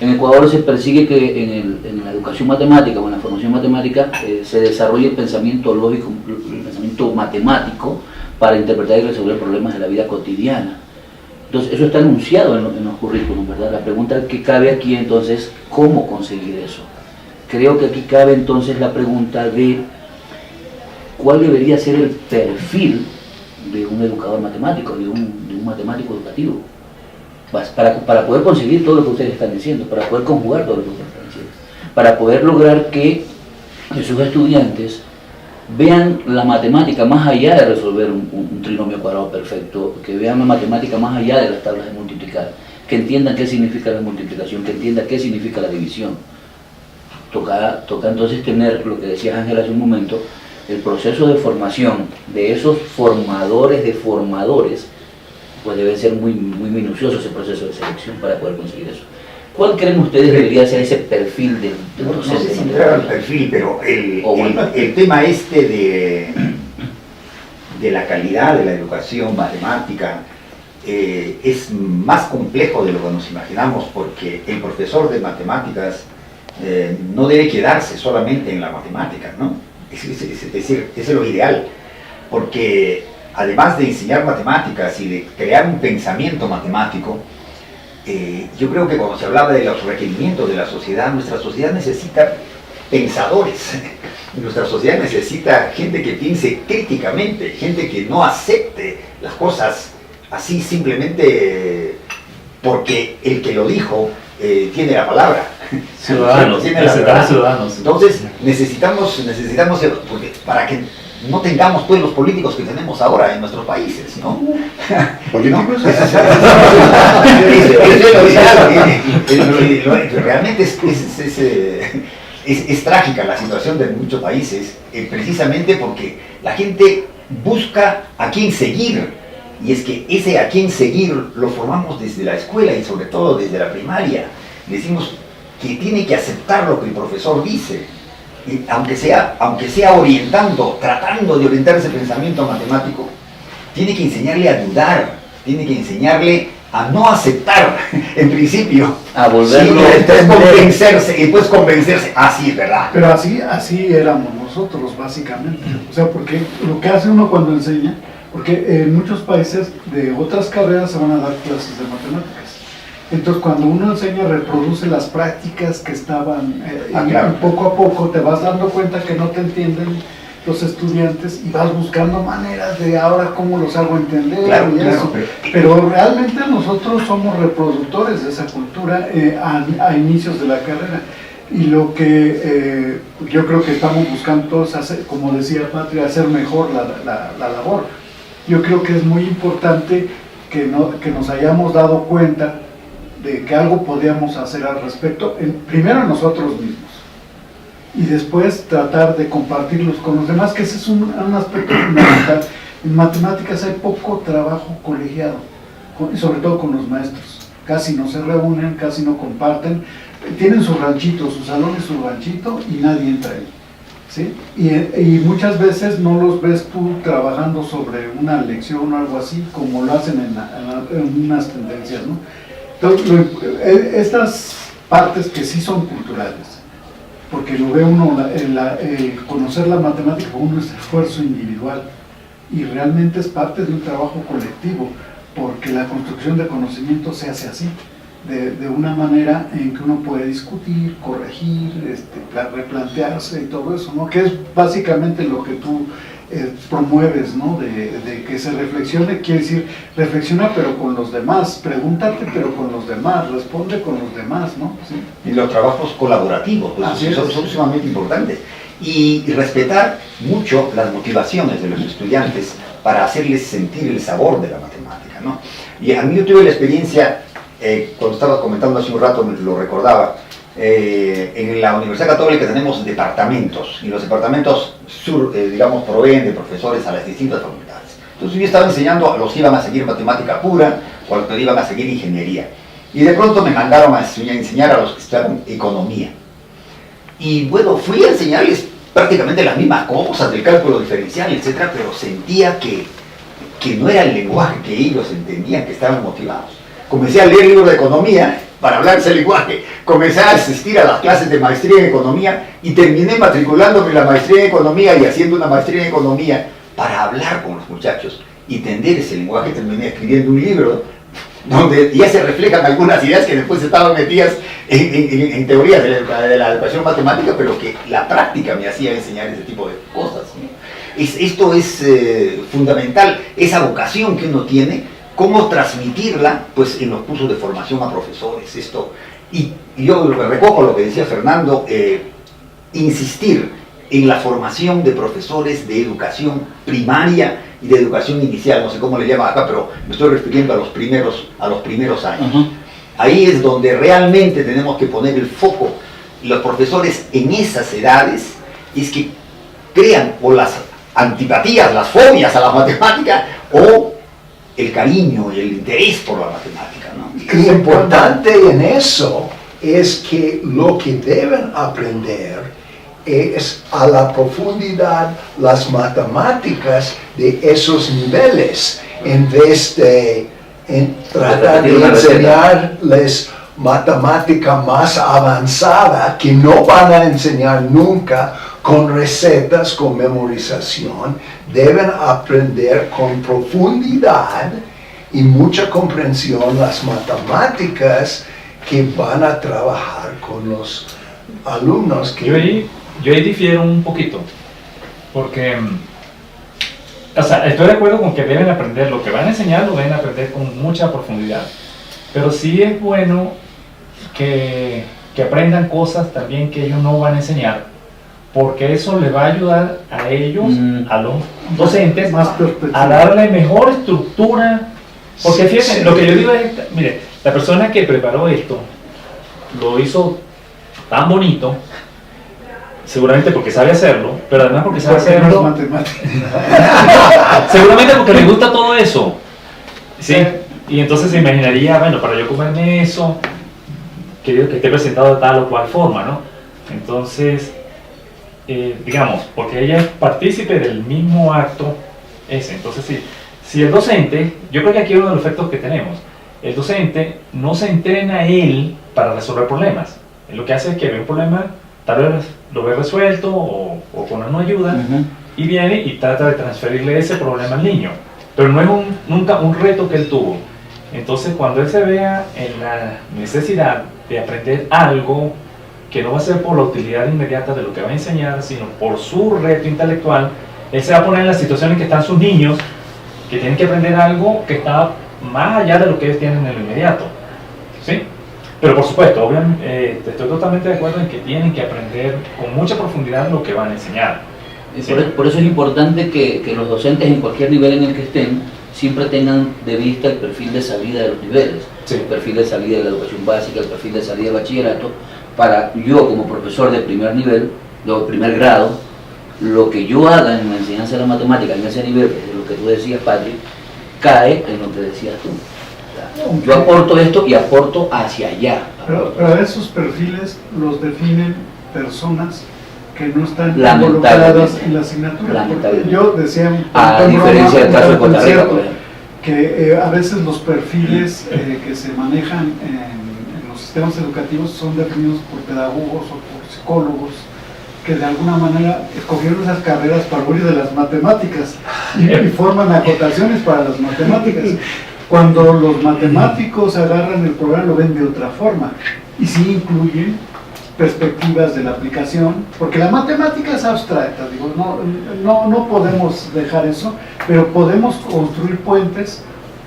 S1: En Ecuador se persigue que en la educación matemática o en la formación matemática se desarrolle el pensamiento lógico, el pensamiento matemático para interpretar y resolver problemas de la vida cotidiana. Entonces, eso está anunciado en los currículums, ¿verdad? La pregunta que cabe aquí entonces, ¿cómo conseguir eso? Creo que aquí cabe entonces la pregunta de cuál debería ser el perfil de un educador matemático, de un matemático educativo, para poder conseguir todo lo que ustedes están diciendo, para poder conjugar todo lo que ustedes están diciendo, para poder lograr que sus estudiantes vean la matemática más allá de resolver un trinomio cuadrado perfecto, que vean la matemática más allá de las tablas de multiplicar, que entiendan qué significa la multiplicación, que entiendan qué significa la división. Toca entonces tener, lo que decía Ángel hace un momento, el proceso de formación de esos formadores de formadores, pues debe ser muy minucioso ese proceso de selección para poder conseguir eso. ¿Cuál creen ustedes debería ser ese perfil del proceso?
S2: No sé si entrar al perfil, pero el tema de la calidad de la educación matemática es más complejo de lo que nos imaginamos, porque el profesor de matemáticas no debe quedarse solamente en la matemática, ¿no? Es decir, eso es lo ideal, porque además de enseñar matemáticas y de crear un pensamiento matemático, yo creo que cuando se hablaba de los requerimientos de la sociedad, nuestra sociedad necesita pensadores, nuestra sociedad necesita gente que piense críticamente, gente que no acepte las cosas así simplemente porque el que lo dijo tiene la palabra.
S3: Ciudadanos, ciudadanos.
S2: Entonces necesitamos porque para que no tengamos pues los políticos que tenemos ahora en nuestros países, ¿no?
S5: ¿Políticos?
S2: Realmente es trágica la situación de muchos países, precisamente porque la gente busca a quién seguir y es que ese a quién seguir lo formamos desde la escuela y sobre todo desde la primaria. Decimos que tiene que aceptar lo que el profesor dice, y aunque sea orientando, tratando de orientar ese pensamiento matemático, tiene que enseñarle a dudar, tiene que enseñarle a no aceptar, en principio,
S1: A volverlo
S2: sí, después convencerse, sí, es verdad.
S4: Pero así éramos nosotros, básicamente. O sea, porque lo que hace uno cuando enseña, porque en muchos países de otras carreras se van a dar clases de matemáticas. Entonces, cuando uno enseña, reproduce las prácticas que estaban,
S2: claro.
S4: y poco a poco te vas dando cuenta que no te entienden los estudiantes y vas buscando maneras de ahora cómo los hago entender,
S2: Claro,
S4: y
S2: claro,
S4: eso. Pero realmente nosotros somos reproductores de esa cultura a inicios de la carrera. Y lo que yo creo que estamos buscando todos hacer, como decía Patria, hacer mejor la labor. Yo creo que es muy importante que nos hayamos dado cuenta de que algo podíamos hacer al respecto, primero nosotros mismos, y después tratar de compartirlos con los demás, que ese es un aspecto fundamental. En matemáticas hay poco trabajo colegiado, y sobre todo con los maestros. Casi no se reúnen, casi no comparten, tienen su ranchito, su salón y su ranchito, y nadie entra ahí, ¿sí? Y muchas veces no los ves tú trabajando sobre una lección o algo así, como lo hacen en unas tendencias, ¿no? Entonces, estas partes que sí son culturales, porque lo ve uno, conocer la matemática como un esfuerzo individual, y realmente es parte de un trabajo colectivo, porque la construcción de conocimiento se hace así, de una manera en que uno puede discutir, corregir, replantearse y todo eso, ¿no? Que es básicamente lo que tú promueves, ¿no? De que se reflexione, quiere decir, reflexiona pero con los demás, pregúntate pero con los demás, responde con los demás, ¿no? ¿Sí?
S2: Y los trabajos colaborativos, pues, son sumamente importantes. Y respetar mucho las motivaciones de los estudiantes para hacerles sentir el sabor de la matemática, ¿no? Y a mí yo tuve la experiencia, cuando estaba comentando hace un rato, lo recordaba, en la Universidad Católica tenemos departamentos, y los departamentos digamos, proveen de profesores a las distintas facultades. Entonces yo estaba enseñando a los que iban a seguir matemática pura o a los que iban a seguir ingeniería. Y de pronto me mandaron a enseñar a los que estudiaban economía. Y bueno, fui a enseñarles prácticamente las mismas cosas del cálculo diferencial, etcétera, pero sentía que no era el lenguaje que ellos entendían, que estaban motivados. Comencé a leer libros de economía para hablar ese lenguaje, comencé a asistir a las clases de maestría en economía y terminé matriculándome en la maestría en economía y haciendo una maestría en economía para hablar con los muchachos y entender ese lenguaje. Terminé escribiendo un libro donde ya se reflejan algunas ideas que después estaban metidas en teorías de la educación matemática, pero que la práctica me hacía enseñar ese tipo de cosas, ¿no? Esto es fundamental, esa vocación que uno tiene, cómo transmitirla pues en los cursos de formación a profesores. Y yo recojo lo que decía Fernando, insistir en la formación de profesores de educación primaria y de educación inicial, no sé cómo le llaman acá, pero me estoy refiriendo a los primeros años. Uh-huh. Ahí es donde realmente tenemos que poner el foco, los profesores en esas edades, es que crean o las antipatías, las fobias a la matemática, o el cariño y el interés por la matemática, ¿no?
S6: Y lo importante en eso es que lo que deben aprender es a la profundidad las matemáticas de esos niveles, en vez de tratar de enseñarles matemática más avanzada que no van a enseñar nunca con recetas, con memorización. Deben aprender con profundidad y mucha comprensión las matemáticas que van a trabajar con los alumnos.
S3: Yo ahí difiero un poquito, porque o sea, estoy de acuerdo con que deben aprender, lo que van a enseñar lo deben aprender con mucha profundidad, pero sí es bueno que aprendan cosas también que ellos no van a enseñar, porque eso les va a ayudar a ellos, a los docentes, a darle mejor estructura. Porque fíjense, lo que yo digo es, mire, la persona que preparó esto lo hizo tan bonito, seguramente porque sabe hacerlo, pero además porque sabe hacerlo,
S4: matemática.
S3: seguramente porque le gusta todo eso, Sí, y entonces se imaginaría, bueno, para yo comerme eso, que esté presentado de tal o cual forma, ¿no? Entonces, digamos, porque ella es partícipe del mismo acto ese. Entonces, si el docente, yo creo que aquí es uno de los efectos que tenemos, el docente no se entrena él para resolver problemas. Él lo que hace es que ve un problema, tal vez lo ve resuelto o con una ayuda, y viene y trata de transferirle ese problema al niño. Pero no es nunca un reto que él tuvo. Entonces, cuando él se vea en la necesidad de aprender algo que no va a ser por la utilidad inmediata de lo que va a enseñar, sino por su reto intelectual, él se va a poner en la situación en que están sus niños, que tienen que aprender algo que está más allá de lo que ellos tienen en lo inmediato, ¿sí? Pero por supuesto, obviamente, estoy totalmente de acuerdo en que tienen que aprender con mucha profundidad lo que van a enseñar.
S1: ¿Sí? Por eso es importante que los docentes en cualquier nivel en el que estén siempre tengan de vista el perfil de salida de los niveles,
S3: Sí.
S1: el perfil de salida de la educación básica, el perfil de salida de bachillerato, para yo como profesor de primer nivel, de primer grado, lo que yo haga en la enseñanza de la matemática en ese nivel, que es lo que tú decías, Patrick, cae en lo que decías tú. O sea, yo aporto esto y aporto hacia allá.
S4: Pero esos perfiles los definen personas que no están
S1: Lamentablemente.
S4: involucradas en la asignatura.
S1: Lamentablemente.
S4: Yo decía,
S1: A diferencia del caso de Costa Rica, por ejemplo.
S4: que a veces los perfiles que se manejan en los sistemas educativos son definidos por pedagogos o por psicólogos que de alguna manera escogieron esas carreras para huir de las matemáticas y forman acotaciones para las matemáticas. Cuando los matemáticos agarran el programa lo ven de otra forma y sí incluyen perspectivas de la aplicación, porque la matemática es abstracta, digo, no podemos dejar eso, pero podemos construir puentes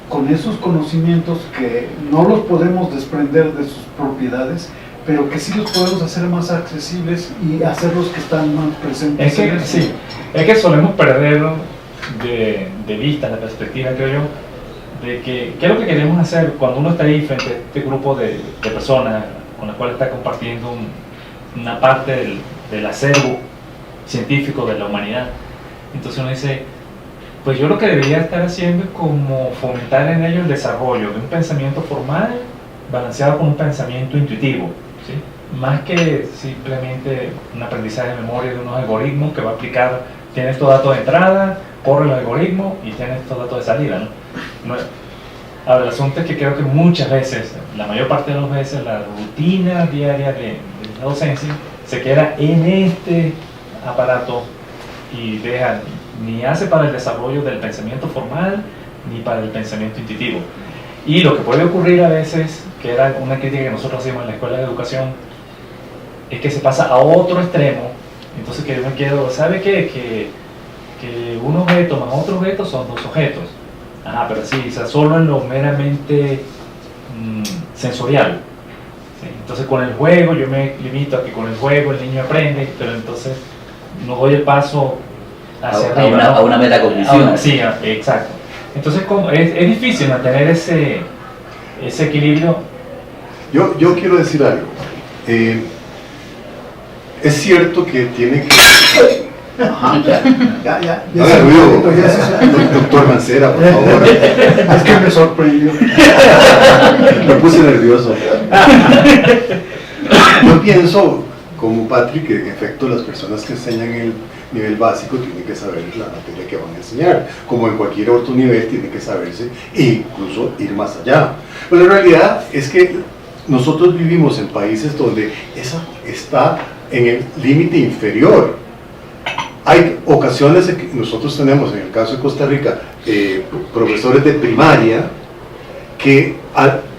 S4: con esos conocimientos que no los podemos desprender de sus propiedades, pero que sí los podemos hacer más accesibles y hacerlos que están más presentes.
S3: Es que solemos perder de vista la perspectiva, creo yo, de que qué es lo que queremos hacer cuando uno está ahí frente a este grupo de personas con las cuales está compartiendo una parte del acervo científico de la humanidad. Entonces uno dice, pues yo lo que debería estar haciendo es como fomentar en ellos el desarrollo de un pensamiento formal balanceado con un pensamiento intuitivo, ¿sí? Más que simplemente un aprendizaje de memoria de unos algoritmos que va a aplicar, tiene estos datos de entrada, corre el algoritmo y tiene estos datos de salida, ¿no? Ahora, el asunto es que creo que muchas veces, la mayor parte de las veces, la rutina diaria de la docencia se queda en este aparato y deja, ni hace para el desarrollo del pensamiento formal ni para el pensamiento intuitivo. Y lo que puede ocurrir a veces, que era una crítica que nosotros hacíamos en la escuela de educación, es que se pasa a otro extremo. Entonces que yo me quedo, ¿sabe qué? Que un objeto más otro objeto son dos objetos. Pero sí, o sea, solo en lo meramente sensorial. ¿Sí? Entonces con el juego yo me limito a que con el juego el niño aprende, pero entonces no doy el paso hacia arriba,
S1: a una metacognición.
S3: Sí, exacto. Entonces es difícil mantener ese equilibrio.
S5: Yo quiero decir algo. Es cierto que tiene que...
S4: Ya,
S5: Doctor Mancera, por favor.
S4: Es que me sorprendió.
S5: Me puse nervioso. Yo pienso, como Patrick, que en efecto las personas que enseñan el nivel básico tienen que saber la materia que van a enseñar. Como en cualquier otro nivel tienen que saberse e incluso ir más allá. Pero la realidad es que nosotros vivimos en países donde eso está en el límite inferior. Hay ocasiones en que nosotros tenemos, en el caso de Costa Rica, profesores de primaria que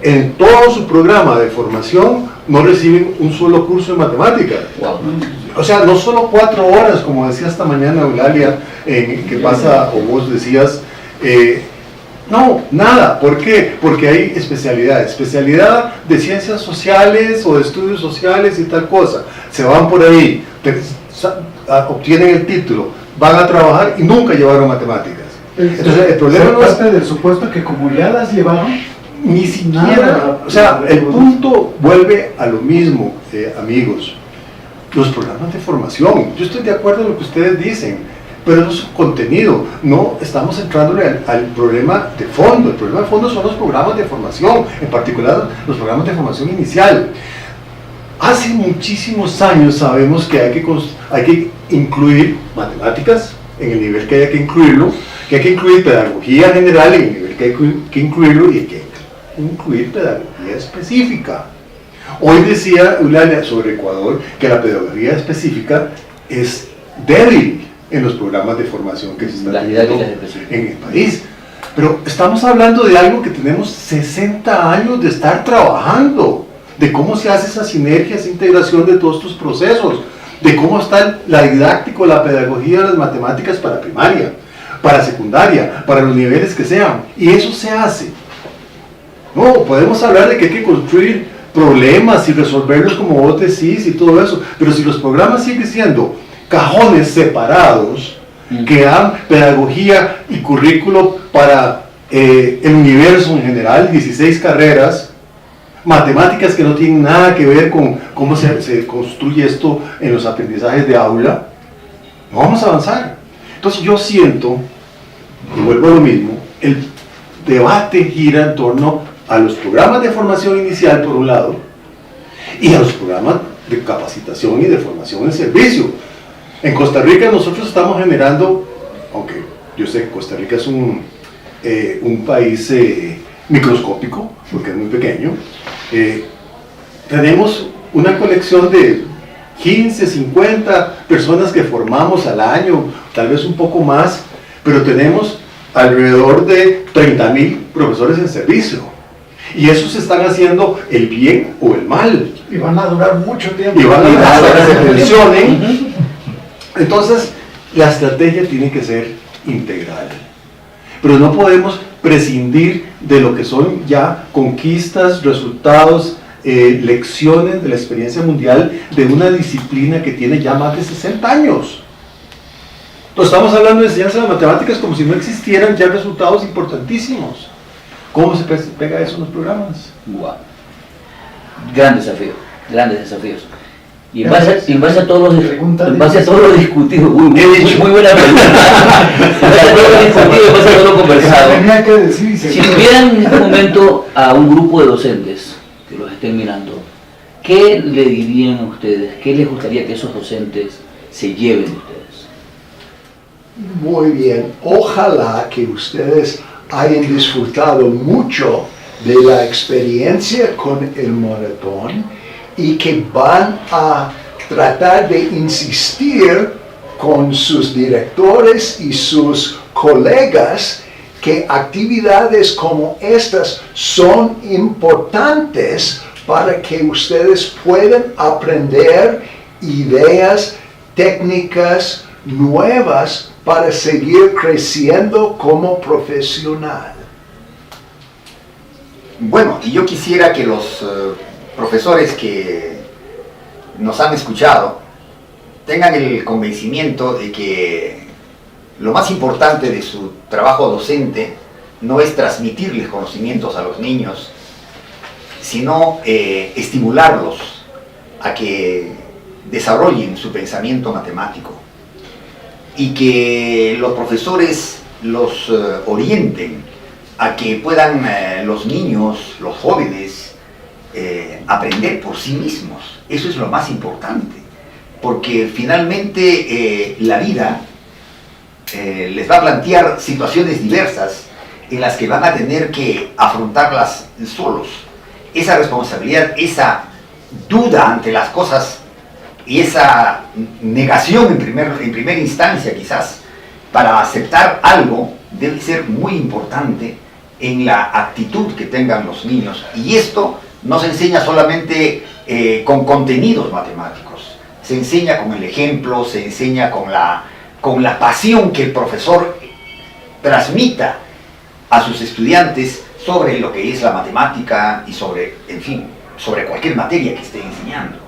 S5: en todo su programa de formación no reciben un solo curso de matemáticas.
S1: Wow.
S5: O sea, no solo 4 horas, como decía esta mañana Eulalia, que pasa, o vos decías, no, nada. ¿Por qué? Porque hay especialidad de ciencias sociales o de estudios sociales y tal cosa. Se van por ahí, obtienen el título, van a trabajar y nunca llevaron matemáticas. Entonces el problema no es
S4: parte del supuesto que como ya las llevaron,
S5: ni siquiera, o sea, el punto vuelve a lo mismo, amigos. Los programas de formación, yo estoy de acuerdo en lo que ustedes dicen, pero eso es un contenido, no estamos entrando al problema de fondo. El problema de fondo son los programas de formación, en particular los programas de formación inicial. Hace muchísimos años sabemos que hay que incluir matemáticas en el nivel que haya que incluirlo, que hay que incluir pedagogía general en el nivel que hay que incluirlo, y hay que incluir pedagogía específica. Hoy decía Eulalia sobre Ecuador que la pedagogía específica es débil en los programas de formación que se están teniendo en el país. Pero estamos hablando de algo que tenemos 60 años de estar trabajando, de cómo se hace esa sinergia, esa integración de todos estos procesos, de cómo está la didáctica, la pedagogía de las matemáticas para primaria, para secundaria, para los niveles que sean, y eso se hace. No, podemos hablar de que hay que construir problemas y resolverlos como vos decís y todo eso, pero si los programas siguen siendo cajones separados que dan pedagogía y currículo para el universo en general, 16 carreras, matemáticas que no tienen nada que ver con cómo se construye esto en los aprendizajes de aula, no vamos a avanzar. Entonces yo siento, y vuelvo a lo mismo, el debate gira en torno a los programas de formación inicial por un lado y a los programas de capacitación y de formación en servicio. En Costa Rica nosotros estamos generando, aunque yo sé que Costa Rica es un país microscópico, porque es muy pequeño, tenemos una colección de 15, 50 personas que formamos al año, tal vez un poco más, pero tenemos alrededor de 30.000 profesores en servicio. Y esos están haciendo el bien o el mal.
S4: Y van a durar mucho tiempo.
S5: Y van a durar hasta que se pensionen. Entonces, la estrategia tiene que ser integral. Pero no podemos prescindir de lo que son ya conquistas, resultados, lecciones de la experiencia mundial de una disciplina que tiene ya más de 60 años. Entonces, estamos hablando de enseñanza de matemáticas como si no existieran ya resultados importantísimos. ¿Cómo se pega eso en los programas?
S1: Wow. Grandes desafíos. Y en base a todo lo discutido, muy buena pregunta. En base a todo lo discutido, en base a todo lo conversado,
S4: Tenía que decir,
S1: si tuvieran en este momento a un grupo de docentes que los estén mirando, ¿qué le dirían a ustedes? ¿Qué les gustaría que esos docentes se lleven de ustedes?
S6: Muy bien, ojalá que ustedes hayan disfrutado mucho de la experiencia con el maratón y que van a tratar de insistir con sus directores y sus colegas que actividades como estas son importantes para que ustedes puedan aprender ideas, técnicas nuevas para seguir creciendo como profesional.
S2: Bueno, y yo quisiera que los profesores que nos han escuchado tengan el convencimiento de que lo más importante de su trabajo docente no es transmitirles conocimientos a los niños, sino estimularlos a que desarrollen su pensamiento matemático y que los profesores los orienten a que puedan los niños, los jóvenes, aprender por sí mismos. Eso es lo más importante, porque finalmente la vida les va a plantear situaciones diversas en las que van a tener que afrontarlas solos. Esa responsabilidad, esa duda ante las cosas y esa negación en primera instancia quizás para aceptar algo debe ser muy importante en la actitud que tengan los niños. Y esto no se enseña solamente con contenidos matemáticos, se enseña con el ejemplo, se enseña con la pasión que el profesor transmita a sus estudiantes sobre lo que es la matemática y sobre, en fin, sobre cualquier materia que esté enseñando.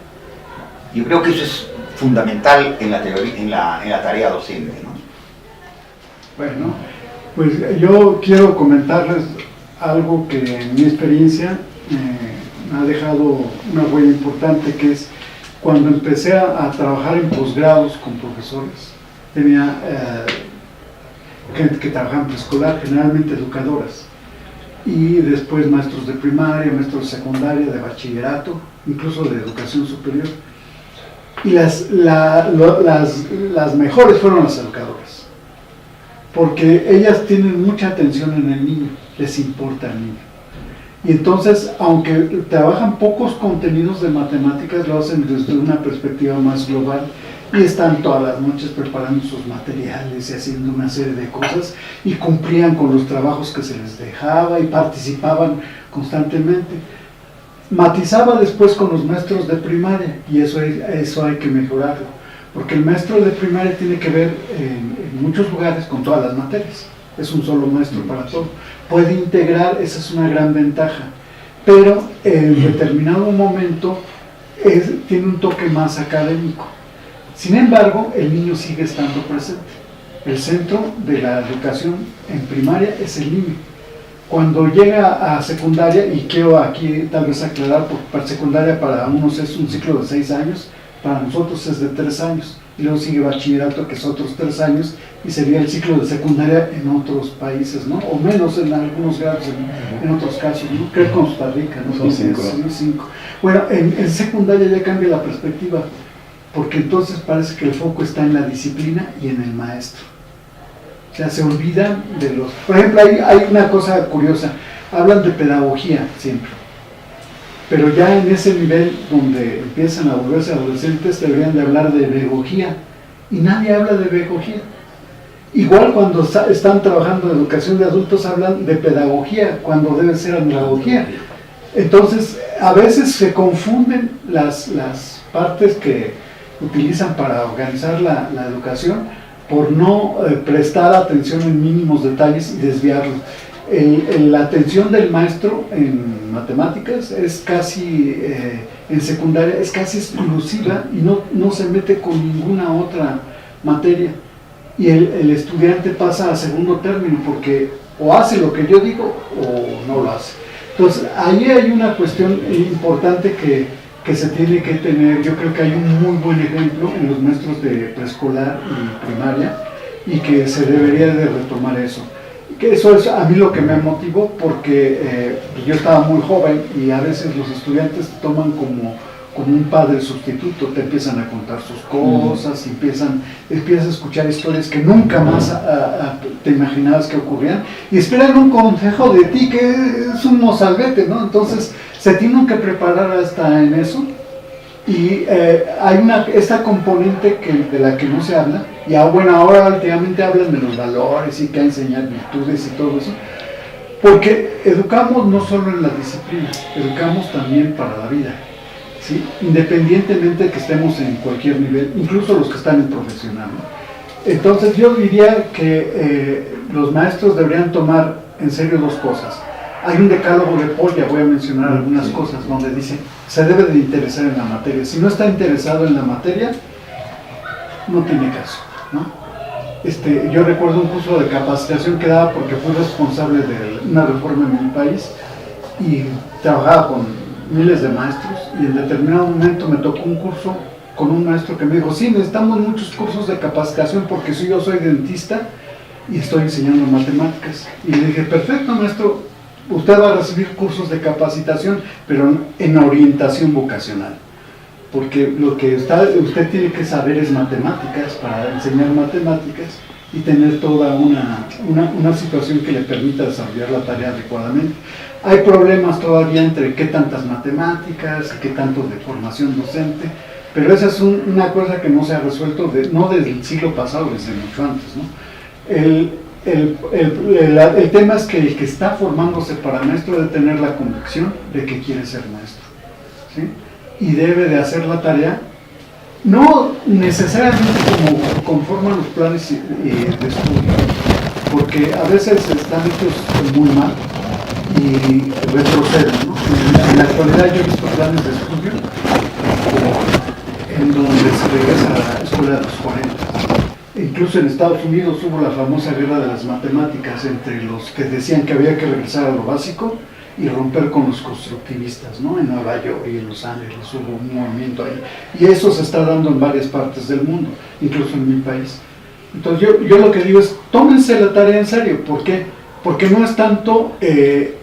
S2: Yo creo que eso es fundamental en la tarea docente, ¿no?
S4: Bueno, pues yo quiero comentarles algo que en mi experiencia me ha dejado una huella importante, que es cuando empecé a trabajar en posgrados con profesores. tenía gente que trabajaba en preescolar, generalmente educadoras, y después maestros de primaria, maestros de secundaria, de bachillerato, incluso de educación superior. Y las mejores fueron las educadoras, porque ellas tienen mucha atención en el niño, les importa el niño. Y entonces, aunque trabajan pocos contenidos de matemáticas, lo hacen desde una perspectiva más global y están todas las noches preparando sus materiales y haciendo una serie de cosas y cumplían con los trabajos que se les dejaba y participaban constantemente. Matizaba después con los maestros de primaria y eso hay que mejorarlo, porque el maestro de primaria tiene que ver en muchos lugares con todas las materias, es un solo maestro para todo, puede integrar, esa es una gran ventaja, pero en determinado momento tiene un toque más académico. Sin embargo, el niño sigue estando presente. El centro de la educación en primaria es el niño. Cuando llega a secundaria, y quiero aquí tal vez aclarar, porque para secundaria para unos es un ciclo de 6 años, para nosotros es de 3 años, y luego sigue bachillerato, que es otros 3 años, y sería el ciclo de secundaria en otros países, ¿no? O menos en algunos grados, en otros casos, ¿no? Creo que Costa Rica, ¿no?
S5: Son 5.
S4: 5. Bueno, en secundaria ya cambia la perspectiva, porque entonces parece que el foco está en la disciplina y en el maestro. O sea, se olvidan de los... Por ejemplo, hay una cosa curiosa, hablan de pedagogía siempre, pero ya en ese nivel donde empiezan a volverse adolescentes deberían de hablar de pedagogía, y nadie habla de pedagogía. Igual cuando están trabajando en educación de adultos hablan de pedagogía, cuando debe ser andragogía. Entonces, a veces se confunden las partes que utilizan para organizar la educación por no prestar atención en mínimos detalles y desviarlos. La atención del maestro en matemáticas es casi, en secundaria, es casi exclusiva y no se mete con ninguna otra materia. Y el estudiante pasa a segundo término porque o hace lo que yo digo o no lo hace. Entonces, ahí hay una cuestión importante que se tiene que tener. Yo creo que hay un muy buen ejemplo en los maestros de preescolar y primaria y que se debería de retomar eso. Que eso es a mí lo que me motivó, porque yo estaba muy joven y a veces los estudiantes te toman como un padre sustituto, te empiezan a contar sus cosas, empiezas a escuchar historias que nunca más te imaginabas que ocurrían y esperan un consejo de ti que es un mozalbete, ¿no? Entonces se tienen que preparar hasta en eso y hay esta componente de la que no se habla y ahora últimamente hablan de los valores y que enseñar virtudes y todo eso, porque educamos no solo en la disciplina, educamos también para la vida. ¿Sí? Independientemente de que estemos en cualquier nivel, incluso los que están en profesional, ¿no? Entonces yo diría que los maestros deberían tomar en serio 2 cosas. Hay un decálogo de Paul, ya voy a mencionar algunas cosas, donde dice, se debe de interesar en la materia. Si no está interesado en la materia, no tiene caso, ¿no? Yo recuerdo un curso de capacitación que daba porque fui responsable de una reforma en mi país y trabajaba con miles de maestros y en determinado momento me tocó un curso con un maestro que me dijo, sí, necesitamos muchos cursos de capacitación porque yo soy dentista y estoy enseñando matemáticas. Y le dije, perfecto maestro, usted va a recibir cursos de capacitación, pero en orientación vocacional, porque lo que usted tiene que saber es matemáticas para enseñar matemáticas y tener toda una situación que le permita desarrollar la tarea adecuadamente. Hay problemas todavía entre qué tantas matemáticas y qué tanto de formación docente, pero esa es una cosa que no se ha resuelto, no desde el siglo pasado, desde mucho antes, ¿no? El tema es que el que está formándose para maestro debe tener la convicción de que quiere ser maestro, ¿sí? Y debe de hacer la tarea, no necesariamente como conforman los planes de estudio, porque a veces están hechos muy mal y retroceden, ¿no? En la actualidad yo he visto planes de estudio en donde se regresa a la escuela de los 40. Incluso en Estados Unidos hubo la famosa guerra de las matemáticas entre los que decían que había que regresar a lo básico y romper con los constructivistas, ¿no? En Nueva York y en Los Ángeles hubo un movimiento ahí. Y eso se está dando en varias partes del mundo, incluso en mi país. Entonces yo lo que digo es, tómense la tarea en serio. ¿Por qué? Porque no es tanto qué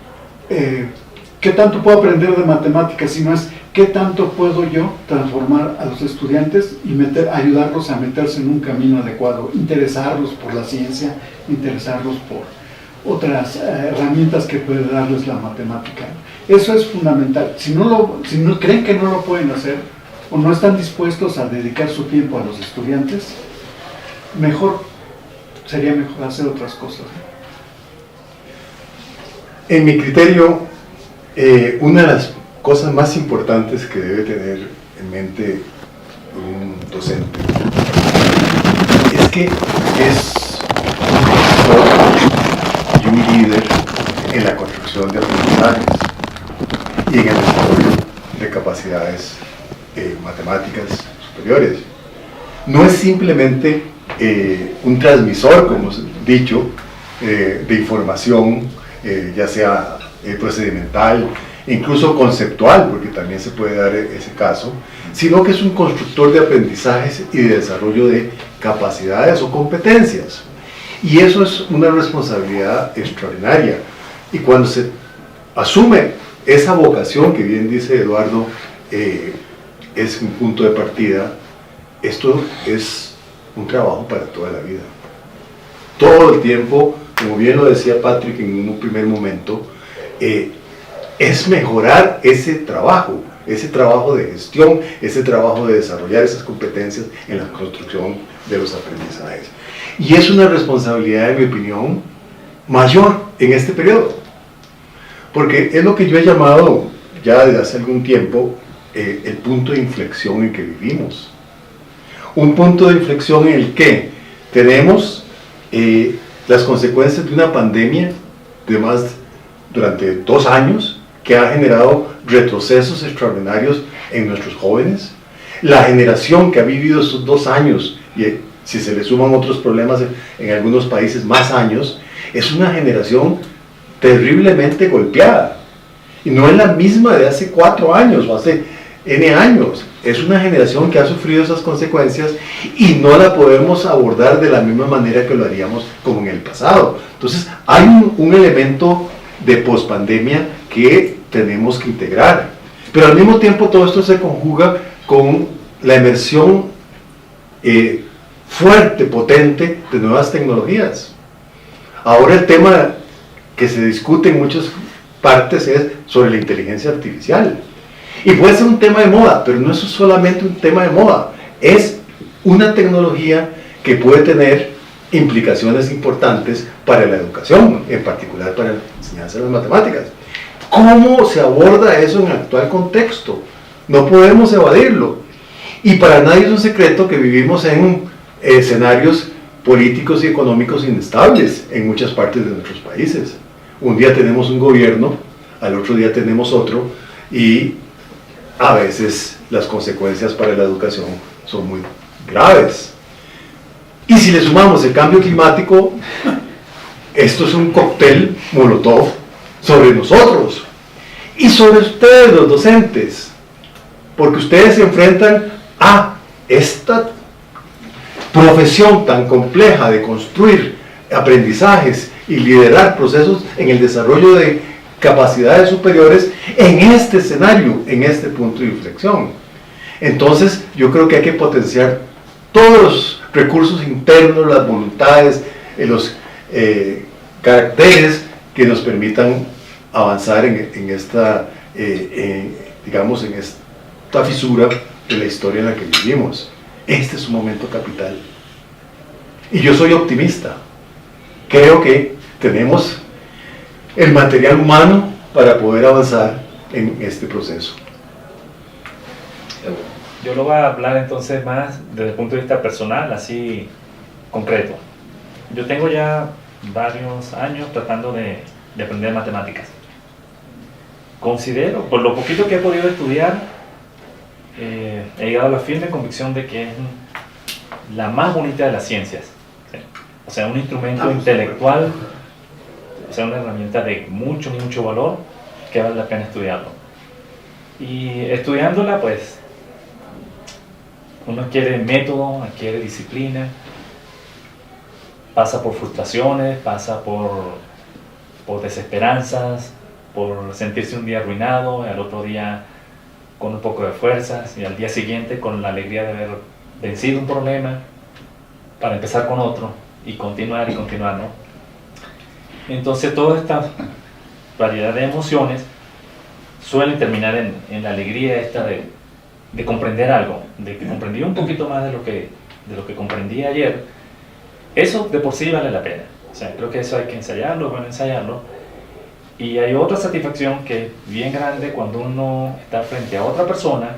S4: tanto puedo aprender de matemáticas, sino es qué tanto puedo yo transformar a los estudiantes y ayudarlos a meterse en un camino adecuado, interesarlos por la ciencia, interesarlos por otras herramientas que puede darles la matemática. Eso es fundamental. Si no creen que no lo pueden hacer o no están dispuestos a dedicar su tiempo a los estudiantes, sería mejor hacer otras cosas.
S5: En mi criterio, una de las cosas más importantes que debe tener en mente un docente es que es un profesor y un líder en la construcción de aprendizajes y en el desarrollo de capacidades matemáticas superiores. No es simplemente un transmisor, como he dicho, de información, ya sea procedimental, incluso conceptual, porque también se puede dar ese caso, sino que es un constructor de aprendizajes y de desarrollo de capacidades o competencias. Y eso es una responsabilidad extraordinaria. Y cuando se asume esa vocación, que bien dice Eduardo, es un punto de partida, esto es un trabajo para toda la vida. Todo el tiempo, como bien lo decía Patrick en un primer momento, es mejorar ese trabajo de gestión, ese trabajo de desarrollar esas competencias en la construcción de los aprendizajes. Y es una responsabilidad, en mi opinión, mayor en este periodo, porque es lo que yo he llamado ya desde hace algún tiempo el punto de inflexión en que vivimos. Un punto de inflexión en el que tenemos las consecuencias de una pandemia durante 2 años, que ha generado retrocesos extraordinarios en nuestros jóvenes. La generación que ha vivido esos 2 años, y si se le suman otros problemas en algunos países, más años, es una generación terriblemente golpeada. Y no es la misma de hace 4 años o hace N años. Es una generación que ha sufrido esas consecuencias y no la podemos abordar de la misma manera que lo haríamos como en el pasado. Entonces, hay un elemento de pospandemia que tenemos que integrar. Pero al mismo tiempo todo esto se conjuga con la emersión fuerte, potente de nuevas tecnologías. Ahora el tema que se discute en muchas partes es sobre la inteligencia artificial. Y puede ser un tema de moda, pero no es solamente un tema de moda. Es una tecnología que puede tener implicaciones importantes para la educación, en particular para la enseñanza de las matemáticas. ¿Cómo se aborda eso en el actual contexto? No podemos evadirlo. Y para nadie es un secreto que vivimos en escenarios políticos y económicos inestables en muchas partes de nuestros países. Un día tenemos un gobierno, al otro día tenemos otro, y a veces las consecuencias para la educación son muy graves. Y si le sumamos el cambio climático, esto es un cóctel molotov sobre nosotros y sobre ustedes, los docentes, porque ustedes se enfrentan a esta profesión tan compleja de construir aprendizajes y liderar procesos en el desarrollo de capacidades superiores en este escenario, en este punto de inflexión. Entonces, yo creo que hay que potenciar todos los recursos internos, las voluntades, los caracteres que nos permitan avanzar en esta, digamos, en esta fisura de la historia en la que vivimos. Este es un momento capital. Y yo soy optimista. Creo que tenemos el material humano para poder avanzar en este proceso.
S3: Yo lo voy a hablar entonces más desde el punto de vista personal, así concreto. Yo tengo ya varios años tratando de aprender matemáticas. Considero, por lo poquito que he podido estudiar, he llegado a la firme convicción de que es la más bonita de las ciencias. ¿Sí? O sea, un instrumento intelectual, o sea, una herramienta de mucho valor que vale la pena estudiarlo. Y estudiándola, pues, uno adquiere método, adquiere disciplina, pasa por frustraciones, pasa por desesperanzas, por sentirse un día arruinado, y al otro día con un poco de fuerzas, y al día siguiente con la alegría de haber vencido un problema para empezar con otro y continuar, ¿no? Entonces toda esta variedad de emociones suelen terminar en la alegría esta de comprender algo, de que comprendí un poquito más de lo que comprendí ayer. Eso de por sí vale la pena. O sea, creo que eso hay que ensayarlo, bueno, ensayarlo. Y hay otra satisfacción que es bien grande cuando uno está frente a otra persona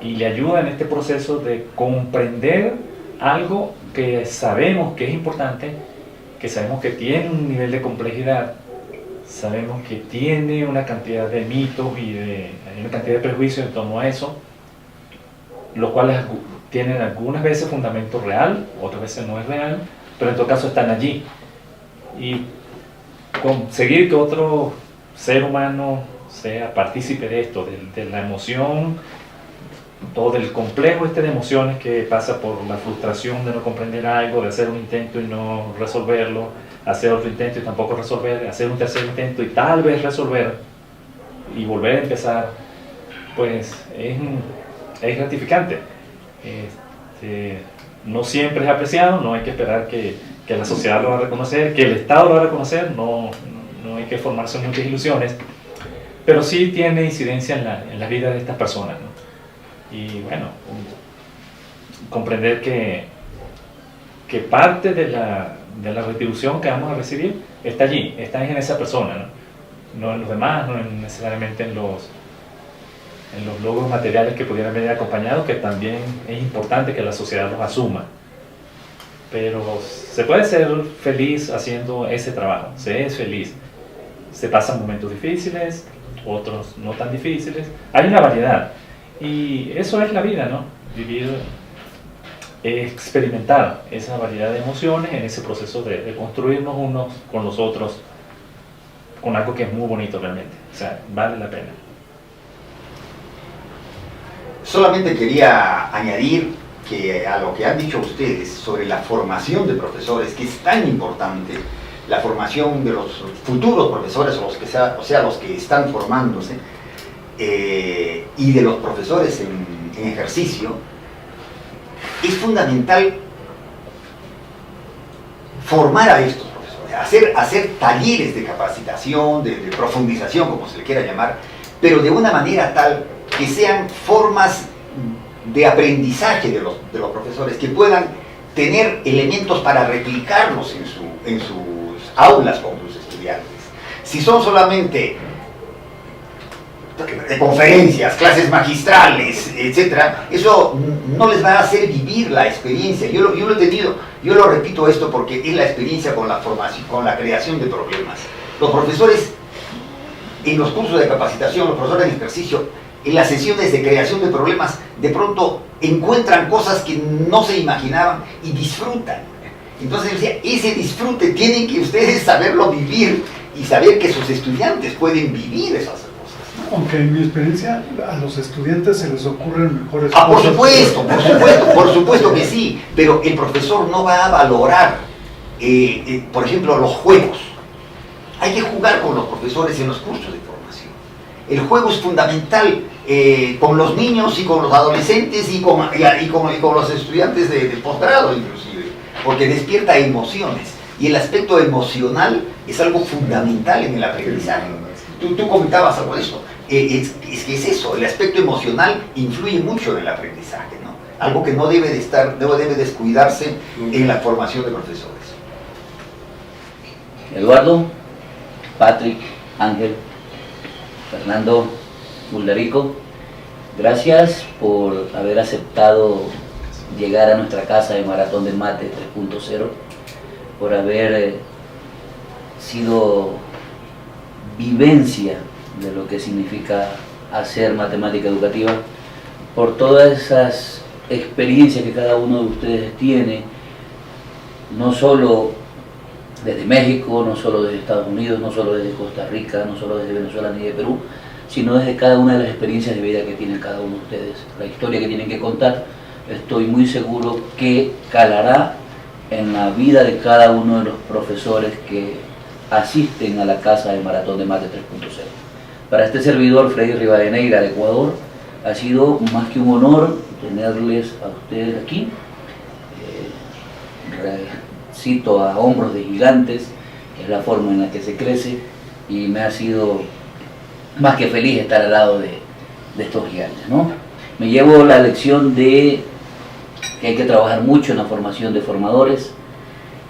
S3: y le ayuda en este proceso de comprender algo que sabemos que es importante, que sabemos que tiene un nivel de complejidad, sabemos que tiene una cantidad de mitos y hay una cantidad de prejuicios en torno a eso, los cuales tienen algunas veces fundamento real, otras veces no es real, pero en todo caso están allí. Y conseguir que otro ser humano sea partícipe de esto, de la emoción, o del complejo de emociones que pasa por la frustración de no comprender algo, de hacer un intento y no resolverlo, hacer otro intento y tampoco resolver, hacer un tercer intento y tal vez resolver, y volver a empezar, pues es gratificante. No siempre es apreciado, no hay que esperar que la sociedad lo va a reconocer, que el Estado lo va a reconocer, no hay que formarse muchas ilusiones, pero sí tiene incidencia en la vida de estas personas, ¿no? Y bueno, comprender que parte de la retribución que vamos a recibir está allí, está en esa persona, no en los demás, no necesariamente en los logros materiales que pudieran venir acompañados, que también es importante que la sociedad los asuma. Pero se puede ser feliz haciendo ese trabajo, se es feliz. Se pasan momentos difíciles, otros no tan difíciles. Hay una variedad. Y eso es la vida, ¿no? Vivir, experimentar esa variedad de emociones en ese proceso de construirnos unos con los otros, con algo que es muy bonito realmente. O sea, vale la pena.
S2: Solamente quería añadir que a lo que han dicho ustedes sobre la formación de profesores, que es tan importante, la formación de los futuros profesores, o sea, los que están formándose, y de los profesores en ejercicio, es fundamental formar a estos profesores, hacer talleres de capacitación, de profundización, como se le quiera llamar, pero de una manera tal que sean formas de aprendizaje de los profesores, que puedan tener elementos para replicarlos en sus aulas con sus estudiantes. Si son solamente conferencias, clases magistrales, etcétera, eso no les va a hacer vivir la experiencia. Yo lo he tenido, yo lo repito esto porque es la experiencia con la formación, con la creación de problemas. Los profesores en los cursos de capacitación, los profesores en ejercicio, en las sesiones de creación de problemas, de pronto encuentran cosas que no se imaginaban y disfrutan. Entonces, ese disfrute tienen que ustedes saberlo vivir y saber que sus estudiantes pueden vivir esas cosas, ¿no?
S4: Aunque en mi experiencia a los estudiantes se les ocurren mejores cosas.
S2: Por supuesto que sí, pero el profesor no va a valorar, por ejemplo, los juegos. Hay que jugar con los profesores en los cursos de formación. El juego es fundamental con los niños y con los adolescentes y con los estudiantes de posgrado inclusive, porque despierta emociones y el aspecto emocional es algo fundamental en el aprendizaje. Tú comentabas algo de eso. Es que es eso, el aspecto emocional influye mucho en el aprendizaje, ¿no? Algo que no debe descuidarse en la formación de profesores.
S1: Eduardo, Patrick, Ángel, Fernando, Uldarico, gracias por haber aceptado llegar a nuestra casa de Maratón del Mate 3.0, por haber sido vivencia de lo que significa hacer matemática educativa, por todas esas experiencias que cada uno de ustedes tiene, no solo desde México, no solo desde Estados Unidos, no solo desde Costa Rica, no solo desde Venezuela ni de Perú, sino desde cada una de las experiencias de vida que tienen cada uno de ustedes, la historia que tienen que contar. Estoy muy seguro que calará en la vida de cada uno de los profesores que asisten a la Casa de Maratón de Mate 3.0. Para este servidor, Freddy Rivadeneira, de Ecuador, ha sido más que un honor tenerles a ustedes aquí. Cito a hombros de gigantes, es la forma en la que se crece, y me ha sido más que feliz estar al lado de estos gigantes, ¿no? Me llevo la lección de que hay que trabajar mucho en la formación de formadores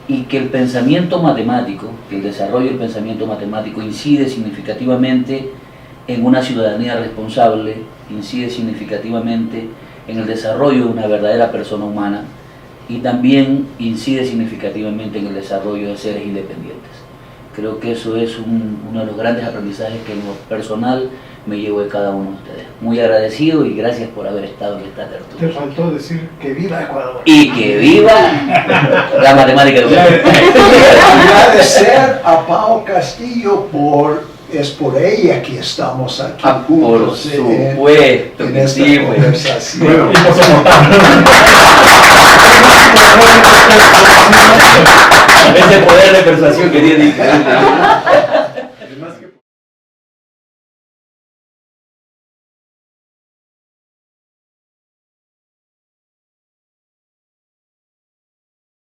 S1: y que el pensamiento matemático, que el desarrollo del pensamiento matemático incide significativamente en una ciudadanía responsable, incide significativamente en el desarrollo de una verdadera persona humana y también incide significativamente en el desarrollo de seres independientes. Creo que eso es uno de los grandes aprendizajes que en lo personal me llevo de cada uno de ustedes. Muy agradecido y gracias por haber estado en esta tertulia.
S4: Te faltó decir que viva Ecuador.
S1: Y que viva la matemática educativa.
S6: Agradecer a Pau Castillo es por ella que estamos aquí
S1: Por
S6: juntos
S1: supuesto
S6: en
S1: que
S6: esta
S1: sí, pues.
S6: conversación.
S3: Y por soportarnos.
S1: Ese poder de persuasión que tiene.